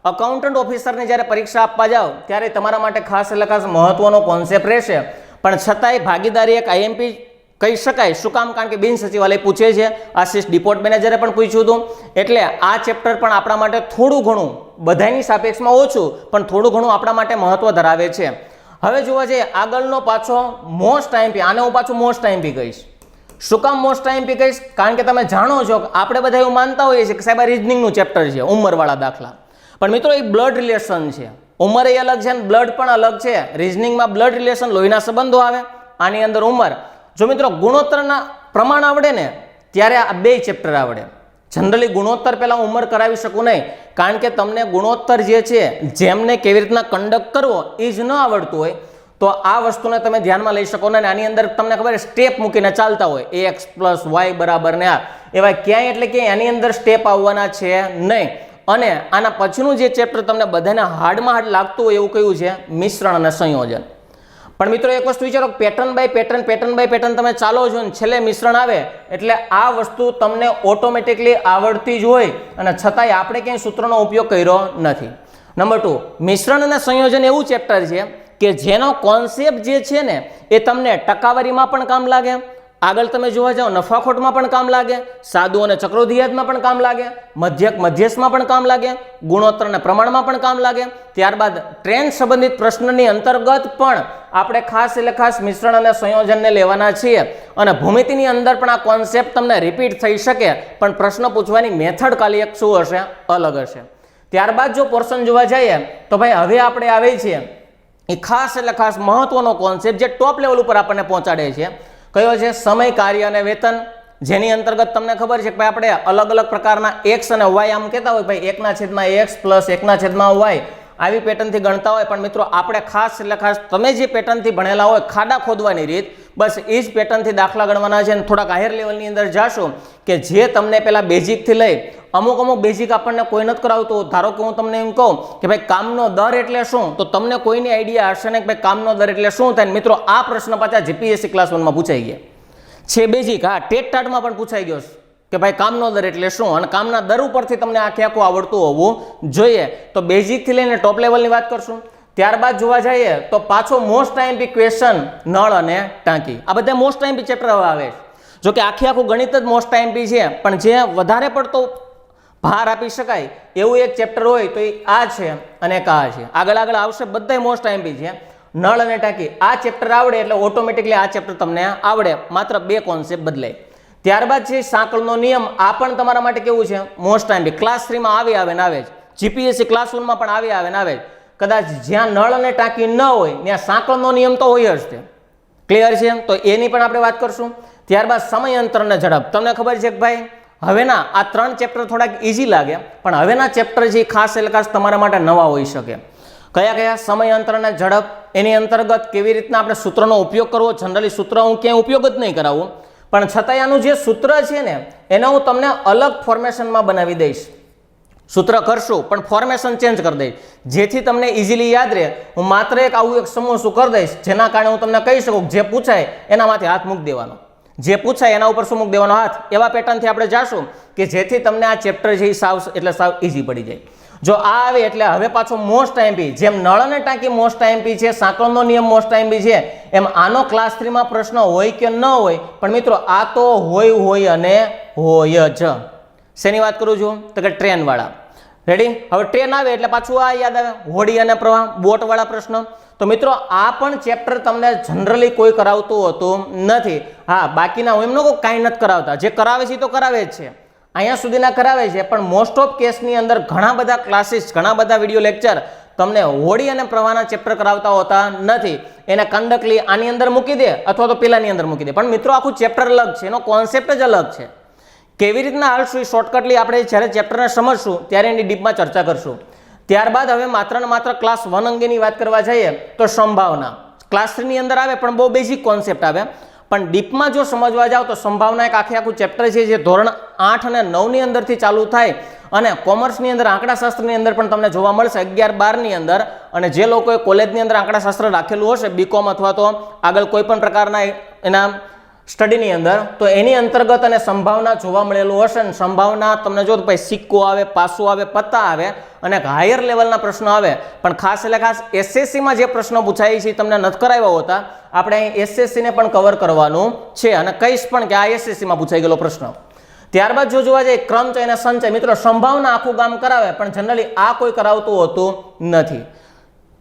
અકાઉન્ટન્ટ ઓફિસરની જ્યારે પરીક્ષા આપવા જાઓ ત્યારે તમારા માટે ખાસ એટલે ખાસ મહત્વનો કોન્સેપ્ટ રહેશે. પણ છતાંય ભાગીદારી એક આઈએમપી કહી શકાય. શું કામ? કારણ કે બિન સચિવાલય પૂછે છે. આશિષ ડિપોર્ટ મેનેજરે પણ પૂછ્યું હતું. એટલે આ ચેપ્ટર પણ આપણા માટે થોડું ઘણું, બધાની સાપેક્ષમાં ઓછું પણ થોડું ઘણું આપણા માટે મહત્વ ધરાવે છે. હવે જોવા જઈએ આગળનો પાછો મોસ્ટ આઈએમપી. આને હું પાછું મોસ્ટ આઈએમપી કહીશ. શું કામ મોસ્ટ આઈએમપી કહીશ? કારણ કે તમે જાણો છો કે આપણે બધા એવું માનતા હોઈએ છીએ કે સાહેબ આ રીઝનિંગનું ચેપ્ટર છે, ઉંમરવાળા દાખલા. પણ મિત્રો એ બ્લડ રિલેશન છે. ઉંમર એ અલગ છે અને બ્લડ પણ અલગ છે. રીઝનિંગમાં બ્લડ રિલેશન, લોહીના સંબંધો આવે, આની અંદર ઉંમર. જો મિત્રો ગુણોત્તરના પ્રમાણ આવડે ને ત્યારે આ 2 ચેપ્ટર આવડે. જનરલી ગુણોત્તર પહેલાં ઉંમર કરાવી શકું નહીં કારણ કે તમને ગુણોત્તર જે છે જેમને કેવી રીતના કન્ડક્ટ કરવો એ જ ન આવડતું હોય તો આ વસ્તુને તમે ધ્યાનમાં લઈ શકો ને. આની અંદર તમને ખબર સ્ટેપ મૂકીને ચાલતા હોય x + y બરાબર ને આ એવા ક્યાંય એટલે કે આની અંદર સ્ટેપ આવવાના છે નહીં. અને આના પછીનું જે ચેપ્ટર તમને બધાને હાર્ડમાં હાર્ડ લાગતું હોય એવું કયું છે? મિશ્રણ અને સંયોજન. પણ મિત્રો એક વસ્તુ વિચારો, પેટર્ન બાય પેટર્ન તમે ચાલો છો ને છેલ્લે મિશ્રણ આવે એટલે આ વસ્તુ તમને ઓટોમેટિકલી આવડતી જ હોય અને છતાંય આપણે ક્યાંય સૂત્રનો ઉપયોગ કર્યો નથી. નંબર 2, મિશ્રણ અને સંયોજન એવું ચેપ્ટર છે કે જેનો કોન્સેપ્ટ જે છે ને એ તમને ટકાવારીમાં પણ કામ લાગે, આગળ તમે જોવા જાઓ નફાખોટમાં પણ કામ લાગે, સાદુ અને ચક્રોધિયાતમાં પણ કામ લાગે, મધ્યસ્થમાં પણ કામ લાગે, ગુણોત્તર અને પ્રમાણમાં પણ કામ લાગે. ત્યારબાદ ટ્રેન્ડ સંબંધિત પ્રશ્નની અંતર્ગત પણ આપણે ખાસ એટલે ખાસ મિશ્રણ અને સંયોજનને લેવાના છીએ અને ભૂમિતિની અંદર પણ આ કોન્સેપ્ટ તમને રિપીટ થઈ શકે પણ પ્રશ્ન પૂછવાની મેથડ ખાલી એક શું હશે, અલગ હશે. ત્યારબાદ જો પોર્શન જોવા જઈએ તો ભાઈ હવે આપણે આવે છીએ એ ખાસ એટલે ખાસ મહત્વનો કોન્સેપ્ટ જે ટોપ લેવલ ઉપર આપણને પહોંચાડે છે. કયો છે? સમય, કાર્ય અને વેતન. જેની અંતર્ગત તમને ખબર છે કે ભાઈ આપણે અલગ અલગ પ્રકારના એક્સ અને વાય આમ કહેતા હોય ભાઈ 1/x પ્લસ 1/y આવી પેટર્નથી ગણતા હોય, પણ મિત્રો આપણે ખાસ એટલે ખાસ તમે જે પેટર્નથી ભણેલા હોય ખાડા ખોદવાની રીત બસ એ જ પેટર્નથી દાખલા ગણવાના છે અને થોડાક હાયર લેવલની અંદર જાશો કે જે તમને પેલા બેઝિકથી લઈ અમુક બેઝિક આપણને કોઈ નથી કરાવતું. ધારો કે હું તમને એમ કહું કે ભાઈ કામનો દર એટલે શું, તો તમને કોઈની આઈડિયા હશે ને કે ભાઈ કામનો દર એટલે શું થાય. મિત્રો આ પ્રશ્ન પાછા જીપીએસસી ક્લાસ 1 માં પૂછાઈ ગયા છે બેઝિક. હા, ટેટ ટાટમાં પણ પૂછાઈ ગયો કે ભાઈ કામનો દર એટલે શું અને કામના દર ઉપરથી તમને આખે આખું આવડતું હોવું જોઈએ. તો બેઝિકથી લઈને ટોપ લેવલની વાત કરશું. ત્યારબાદ જોવા જઈએ તો પાછો મોસ્ટ આઈએમપી ક્વેશ્ચન નળ અને ટાંકી. આ બધા મોસ્ટ આઈએમપી ચેપ્ટર આવે છે. જો કે આખું ગણિત જ મોસ્ટ આઈએમપી છે, પણ જે વધારે પડતો ભાર આપી શકાય એવું એક ચેપ્ટર હોય તો એ આ છે અને એક આ છે. આગળ આવશે બધા મોસ્ટ આઈએમપી છે. નળ અને ટાંકી આ ચેપ્ટર આવડે એટલે ઓટોમેટિકલી આ ચેપ્ટર તમને આવડે, માત્ર 2 કોન્સેપ્ટ બદલાય. ત્યારબાદ છે સાંકળનો નિયમ. આ પણ તમારા માટે કેવું છે? Most IMP. ક્લાસ 3 માં આવે ને આવે જ, જીપીએસસી ક્લાસ 1 માં પણ આવે ને આવે જ. કદાચ જ્યાં નળ અને ટાંકી ન હોય ત્યાં સાંકળનો નિયમ તો હોય જ. તે ક્લિયર છે? તો એની પણ આપણે વાત કરશું. ત્યારબાદ સમય, અંતર અને ઝડપ. તમને ખબર છે કે ભાઈ હવેના આ 3 ચેપ્ટર થોડાક ઇઝી લાગે, પણ હવેના ચેપ્ટર જે ખાસ એટલે ખાસ તમારા માટે નવા હોઈ શકે. કયા? સમય, અંતર અને ઝડપ. એની અંતર્ગત કેવી રીતના આપણે સૂત્રનો ઉપયોગ કરવો. જનરલી સૂત્ર હું ક્યાંય ઉપયોગ જ નહીં કરાવું, પણ છતાંય આનું જે સૂત્ર છે ને એને હું તમને અલગ ફોર્મેશનમાં બનાવી દઈશ. સૂત્ર કરશું પણ ફોર્મેશન ચેન્જ કરી દઈશ જેથી તમને ઇઝીલી યાદ રહે. હું માત્ર એક આવું એક સમૂહ શું કરી દઈશ જેના કારણે હું તમને કહી શકું જે પૂછાય એનામાંથી હાથ મૂકી દેવાનો, જે પૂછાય એના ઉપર શું મૂકી દેવાનો હાથ. એવા પેટર્નથી આપણે જાશું કે જેથી તમને આ ચેપ્ટર છે સાવ ઇઝી પડી જાય. જો આ આવે એટલે હવે પાછો મોસ્ટ આઈએમપી. જેમ નળ અને ટાંકી મોસ્ટ આઈએમપી છે, સાંકળનો નિયમ મોસ્ટ આઈએમપી છે, એમ આનો ક્લાસ 3 માં પ્રશ્ન હોય કે ન હોય, પણ મિત્રો આ તો હોય અને હોય જ. શેની વાત કરું છું? તો કે ટ્રેન વાળા. રેડી? હવે ટ્રેન આવે એટલે પાછું આ યાદ આવે, હોડી અને પ્રવાહ, બોટ વાળા પ્રશ્ન. તો મિત્રો આ પણ ચેપ્ટર તમને જનરલી કોઈ કરાવતું હોતું નથી. હા, બાકીના હું એમ ન કહું કાંઈ નથી કરાવતા, જે કરાવે છે તો કરાવે જ છે, અહીંયા સુધીના કરાવે છે, પણ મોસ્ટ ઓફ કેસની અંદર ઘણા બધા ક્લાસીસ, ઘણા બધા વિડીયો લેક્ચર તમને હોડી અને પ્રવાહના ચેપ્ટર કરાવતા હોતા નથી. એને કંડકલી આની અંદર મૂકી દે અથવા તો પેલાની અંદર મૂકી દે, પણ મિત્રો આખું ચેપ્ટર અલગ છે, એનો કોન્સેપ્ટ જ અલગ છે. કેવી રીતના હાલશું શોર્ટકટલી આપણે જ્યારે ચેપ્ટરને સમજશું ત્યારે એની ડીપમાં ચર્ચા કરશું. ત્યારબાદ હવે માત્ર ને માત્ર ક્લાસ 1 અંગેની વાત કરવા જઈએ તો સંભાવના ક્લાસ 3 ની અંદર આવે પણ બહુ બેઝિક કોન્સેપ્ટ આવે, પણ ડીપમાં જો સમજવા જાવ તો સંભાવના એક આખું ચેપ્ટર છે જે ધોરણ 8 અને 9 ની અંદરથી ચાલુ થાય અને કોમર્સની અંદર આંકડાશાસ્ત્રની અંદર પણ તમને જોવા મળશે 11-12 ની અંદર. અને જે લોકોએ કોલેજની અંદર આંકડાશાસ્ત્ર રાખેલું હશે બીકોમ અથવા તો આગળ કોઈ પણ પ્રકારના એના સ્ટડીની અંદર, તો એની અંતર્ગત અને સંભાવના જોવા મળેલું હશે. ને સંભાવના તમને જો ભાઈ સિક્કો આવે, પાસું આવે, પત્તા આવે અને હાયર લેવલના પ્રશ્નો આવે, પણ ખાસ એટલે ખાસ એસએસસીમાં જે પ્રશ્નો પૂછાય છે તમને નથી કરાવ્યા હોતા, આપણે અહીં એસએસસીને પણ કવર કરવાનું છે અને કહીશ પણ કે આ એસએસસીમાં પૂછાઈ ગયેલો પ્રશ્ન. ત્યારબાદ જો જોવા જઈએ ક્રમચય અને સંચય. મિત્રો સંભાવના આખું ગામ કરાવે પણ જનરલી આ કોઈ કરાવતું હોતું નથી,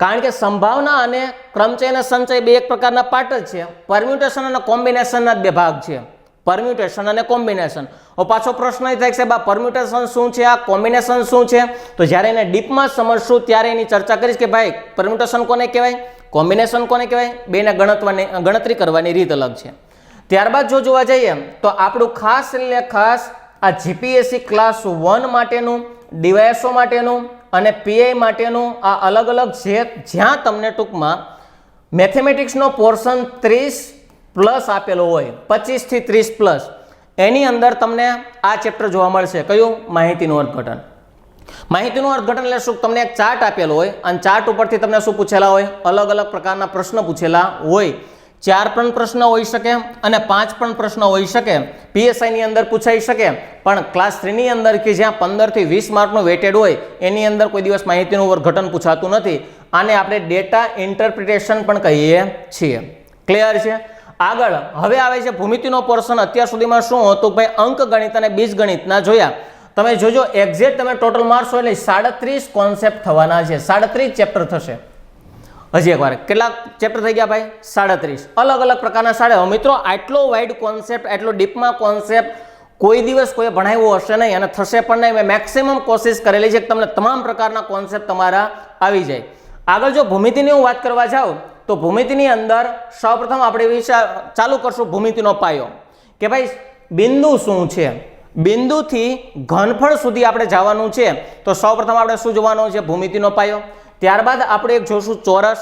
કારણ કે સંભાવના અને ક્રમચય અને સંચય બે એક પ્રકારના પાર્ટ જ છે. પરમ્યુટેશન અને કોમ્બિનેશનના જ બે ભાગ છે, પરમ્યુટેશન અને કોમ્બિનેશન. પાછો પ્રશ્ન એ થાય કે સાહેબ આ પરમ્યુટેશન શું છે, આ કોમ્બિનેશન શું છે? તો જ્યારે એને ડીપમાં સમજશું ત્યારે એની ચર્ચા કરીશ કે ભાઈ પરમ્યુટેશન કોને કહેવાય, કોમ્બિનેશન કોને કહેવાય, બેને ગણતરી કરવાની રીત અલગ છે. ત્યારબાદ જો જોવા જઈએ તો આપણું ખાસ એટલે ખાસ આ જીપીએસસી ક્લાસ 1 માટેનું, ડીવાયએસઓ માટેનું અને પીઆઈ માટેનું આ અલગ અલગ છે, જ્યાં તમને ટૂંકમાં મેથેમેટિક્સનો પોર્શન 30+ આપેલો હોય, 25 થી 30+. એની અંદર તમને આ ચેપ્ટર જોવા મળશે. કયું? માહિતીનું અર્થઘટન. માહિતીનું અર્થઘટન એટલે શું? તમને એક ચાર્ટ આપેલો હોય અને ચાર્ટ ઉપરથી તમને શું પૂછેલા હોય? અલગ અલગ પ્રકારના પ્રશ્ન પૂછેલા હોય 4 પણ પ્રશ્ન હોઈ શકે અને 5 પણ પ્રશ્ન હોઈ શકે, પીએસઆઈની અંદર પૂછાઈ શકે, પણ ક્લાસ 3ની અંદર કે જ્યાં 15 થી 20 માર્કનું વેટેડ હોય એની અંદર કોઈ દિવસ માહિતીનું વર્ગઘટન પૂછાતું નથી. આને આપણે ડેટા ઇન્ટરપ્રિટેશન પણ કહીએ છીએ. ક્લિયર છે? આગળ હવે આવે છે ભૂમિતિનો પોર્શન. અત્યાર સુધીમાં શું હતું ભાઈ? અંક ગણિત અને બીજગણિતના જોયા. તમે જોજો એક્ઝેક્ટ તમે ટોટલ મારશો એટલે 37 કોન્સેપ્ટ થવાના છે, 37 ચેપ્ટર થશે. હજી એકવાર કેટલા ચેપ્ટર થઈ ગયા ભાઈ? 37. અલગ અલગ પ્રકારના 37. મિત્રો આટલો વાઇડ કોન્સેપ્ટ, આટલો ડીપમાં કોન્સેપ્ટ કોઈ દિવસ કોઈ ભણાવ્યો હશે નહીં અને થશે પણ નહીં. મેં મેક્સિમમ કોશિશ કરેલી છે કે તમને તમામ પ્રકારના કોન્સેપ્ટ તમારા આવી જાય. આગળ જો ભૂમિતિની હું વાત કરવા જાઉં તો ભૂમિતિની અંદર સૌપ્રથમ આપણે ચાલુ કરશું ભૂમિતિનો પાયો કે ભાઈ બિંદુ શું છે, બિંદુથી ઘનફળ સુધી આપણે જવાનું છે. તો સૌપ્રથમ આપણે શું જોવાનું છે? ભૂમિતિનો પાયો. ત્યારબાદ આપણે એક જોશું ચોરસ,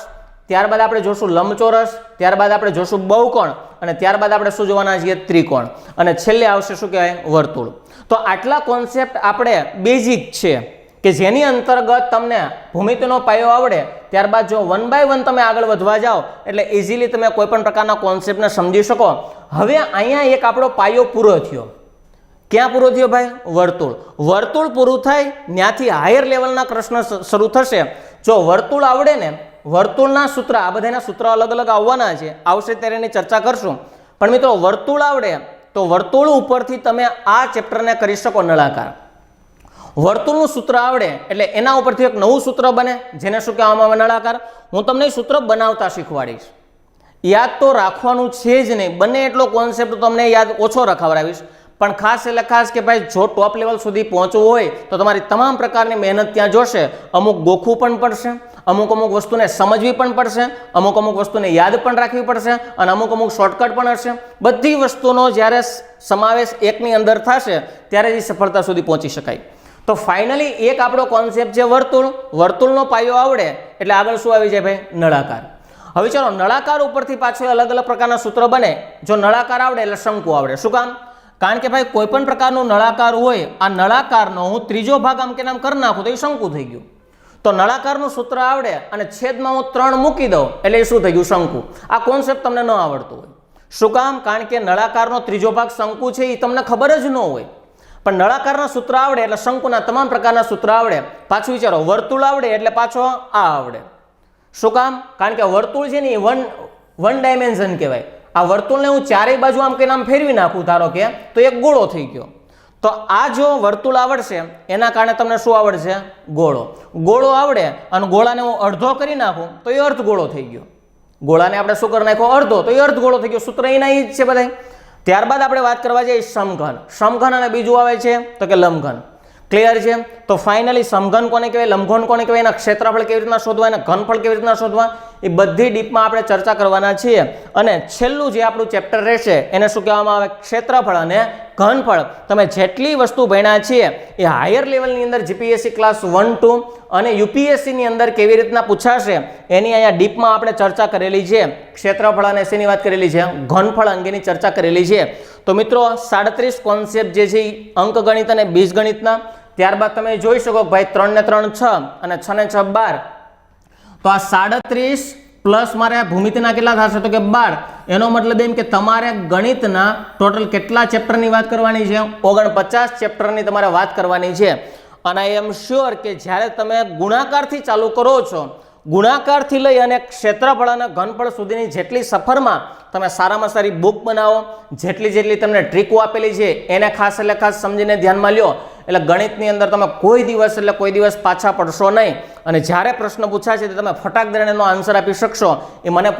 ત્યારબાદ આપણે જોશું લંબચોરસ, ત્યારબાદ આપણે જોશું બહુકોણ અને ત્યારબાદ આપણે શું જોવાના છીએ? ત્રિકોણ. અને છેલ્લે આવશે શું કહેવાય? વર્તુળ. તો આટલા કોન્સેપ્ટ આપણે બેઝિક છે કે જેની અંતર્ગત તમને ભૂમિતિનો પાયો આવડે. ત્યારબાદ જો 1 by 1 તમે આગળ વધવા જાઓ એટલે ઇઝીલી તમે કોઈ પણ પ્રકારના કોન્સેપ્ટને સમજી શકો. હવે અહીંયા એક આપણો પાયો પૂરો થયો. ક્યાં પૂરો થયો ભાઈ? વર્તુળ. વર્તુળ પૂરું થાય ત્યાંથી હાયર લેવલના પ્રશ્ન શરૂ થશે. જો વર્તુળ આવડે ને, વર્તુળના સૂત્ર, આ બધાના સૂત્ર અલગ અલગ આવવાના છે, આવશે ત્યારે એની ચર્ચા કરશું. પણ મિત્રો વર્તુળ આવડે તો વર્તુળ ઉપરથી તમે આ ચેપ્ટરને કરી શકો નળાકાર. વર્તુળનું સૂત્ર આવડે એટલે એના ઉપરથી એક નવું સૂત્ર બને જેને શું કહેવામાં આવે? નળાકાર. હું તમને સૂત્ર બનાવતા શીખવાડીશ. યાદ તો રાખવાનું છે જ નહીં, બને એટલો કોન્સેપ્ટ તમને યાદ ઓછો રખાવડાવીશ. પણ ખાસ એટલે ખાસ કે ભાઈ જો ટોપ લેવલ સુધી પહોંચવું હોય તો તમારી તમામ પ્રકારની મહેનત ત્યાં જોશે. અમુક ગોખવું પણ પડશે, અમુક વસ્તુને સમજવી પણ પડશે, અમુક વસ્તુને યાદ પણ રાખવી પડશે અને અમુક શોર્ટકટ પણ હશે. બધી વસ્તુનો જ્યારે સમાવેશ એકની અંદર થશે ત્યારે જ સફળતા સુધી પહોંચી શકાય. તો ફાઇનલી એક આપણો કોન્સેપ્ટ છે વર્તુળ. વર્તુળનો પાયો આવડે એટલે આગળ શું આવી જાય ભાઈ? નળાકાર. હવે ચાલો નળાકાર ઉપરથી પાછળ અલગ અલગ પ્રકારના સૂત્ર બને. જો નળાકાર આવડે એટલે શંકુ આવડે. શું કામ? કારણ કે ભાઈ કોઈ પણ પ્રકારનું નળાકાર હોય, આ નળાકારનો હું ત્રીજો ભાગ આમ કે નામ કરી નાખું તો એ શંકુ થઈ ગયું. તો નળાકારનું સૂત્ર આવડે અને છેદમાં હું 3 મૂકી દઉં એટલે એ શું થઈ ગયું? શંકુ. આ કોન્સેપ્ટ તમને ન આવડતું હોય. શું કામ? કારણ કે નળાકારનો ત્રીજો ભાગ શંકુ છે એ તમને ખબર જ ન હોય. પણ નળાકારના સૂત્ર આવડે એટલે શંકુના તમામ પ્રકારના સૂત્ર આવડે. પાછું વિચારો, વર્તુળ આવડે એટલે પાછો આ આવડે. શું કામ? કારણ કે વર્તુળ છે ને વન ડાયમેન્શન કહેવાય. આ વર્તુળને હું ચારેય બાજુ આમ કહીને આમ ફેરવી નાખું ધારો કે તો એક ગોળો થઈ ગયો. તો આ જો વર્તુળ આવડશે એના કારણે તમને શું આવડશે? ગોળો. ગોળો આવડે અને ગોળાને હું અડધો કરી નાખું તો એ અર્ધ ગોળો થઈ ગયો. ગોળાને આપણે શું કરી નાખ્યો? અડધો, તો એ અર્ધ ગોળો થઈ ગયો. સૂત્ર એના જ છે બધા. ત્યારબાદ આપણે વાત કરવા જઈએ સમઘન. સમઘન અને બીજું આવે છે તો કે લંબઘન. ક્લિયર છે? તો ફાઇનલી સમઘન કોને કહેવાય, લંબઘન કોને કહેવાય, એના ક્ષેત્રફળ કેવી રીતના શોધવા, એના ઘનફળ કેવી રીતના શોધવા, એ બધી ડીપમાં આપણે ચર્ચા કરવાના છીએ. અને છેલ્લું જે આપણું ચેપ્ટર રહેશે એને શું કહેવામાં આવે? ક્ષેત્રફળ અને ઘનફળ. તમે જેટલી વસ્તુ ભણ્યા છીએ એ હાયર લેવલની અંદર જીપીએસસી ક્લાસ 1, 2 અને યુપીએસસીની અંદર કેવી રીતના પૂછાશે એની અહીંયા ડીપમાં આપણે ચર્ચા કરેલી છે. ક્ષેત્રફળ અને શેની વાત કરેલી છે? ઘનફળ અંગેની ચર્ચા કરેલી છે. તો મિત્રો 37 કોન્સેપ્ટ જે છે અંકગણિત અને બીજગણિતના. ત્યારબાદ તમે જોઈ શકો ભાઈ 3 ને 3 6 અને 6 ને 6 12. તો આ 37 પ્લસ મારે ભૂમિતિના કેટલા થશે? તો કે 12. એનો મતલબ એમ કે તમારે ગણિતના ટોટલ કેટલા ચેપ્ટરની વાત કરવાની છે? 49 ચેપ્ટરની તમારે વાત કરવાની છે. અને આઈ એમ શ્યોર કે જ્યારે તમે ગુણાકારથી ચાલુ કરો છો, ગુણાકારથી લઈ અને ક્ષેત્રફળ અને ઘનફળ સુધીની જેટલી સફરમાં તમે સારામાં સારી બુક બનાવો, જેટલી તમને ટ્રીકો આપેલી છે એને ખાસ એટલે ખાસ સમજીને ધ્યાનમાં લ્યો. એટલે ગણિતની અંદર તમે કોઈ દિવસ પાછા પડશો નહીં. અને જ્યારે પ્રશ્ન પૂછાશે તો તમે ફટાક દઈને એનો આન્સર આપી શકશો એ મને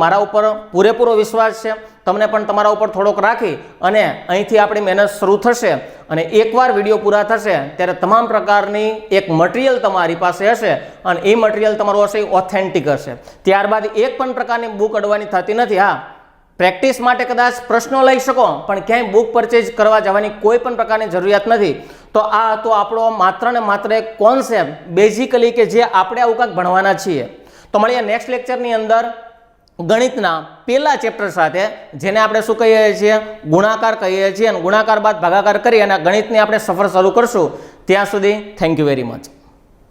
મારા ઉપર પૂરેપૂરો વિશ્વાસ છે. તમને પણ તમારા ઉપર થોડોક રાખી અને અહીંથી આપણી મહેનત શરૂ થશે. અને એકવાર વિડીયો પૂરા થશે ત્યારે તમામ પ્રકારની એક મટીરિયલ તમારી પાસે હશે અને એ મટીરિયલ તમારું હશે ઓથેન્ટિક હશે. ત્યારબાદ એક પણ પ્રકારની બુક અડવાની થતી નથી. હા, પ્રેક્ટિસ માટે કદાચ પ્રશ્નો લઈ શકો પણ ક્યાંય બુક પરચેઝ કરવા જવાની કોઈ પણ પ્રકારની જરૂરિયાત નથી. તો આ હતો આપણો માત્ર ને માત્ર એક કોન્સેપ્ટ બેઝિકલી કે જે આપણે આવું કાંઈક ભણવાના છીએ. તો મળીએ નેક્સ્ટ લેક્ચરની અંદર ગણિતના પહેલા ચેપ્ટર સાથે, જેને આપણે શું કહીએ છીએ? ગુણાકાર કહીએ છીએ. અને ગુણાકાર બાદ ભાગાકાર કરી અને ગણિતની આપણે સફર શરૂ કરશું. ત્યાં સુધી થેન્ક યુ વેરી મચ.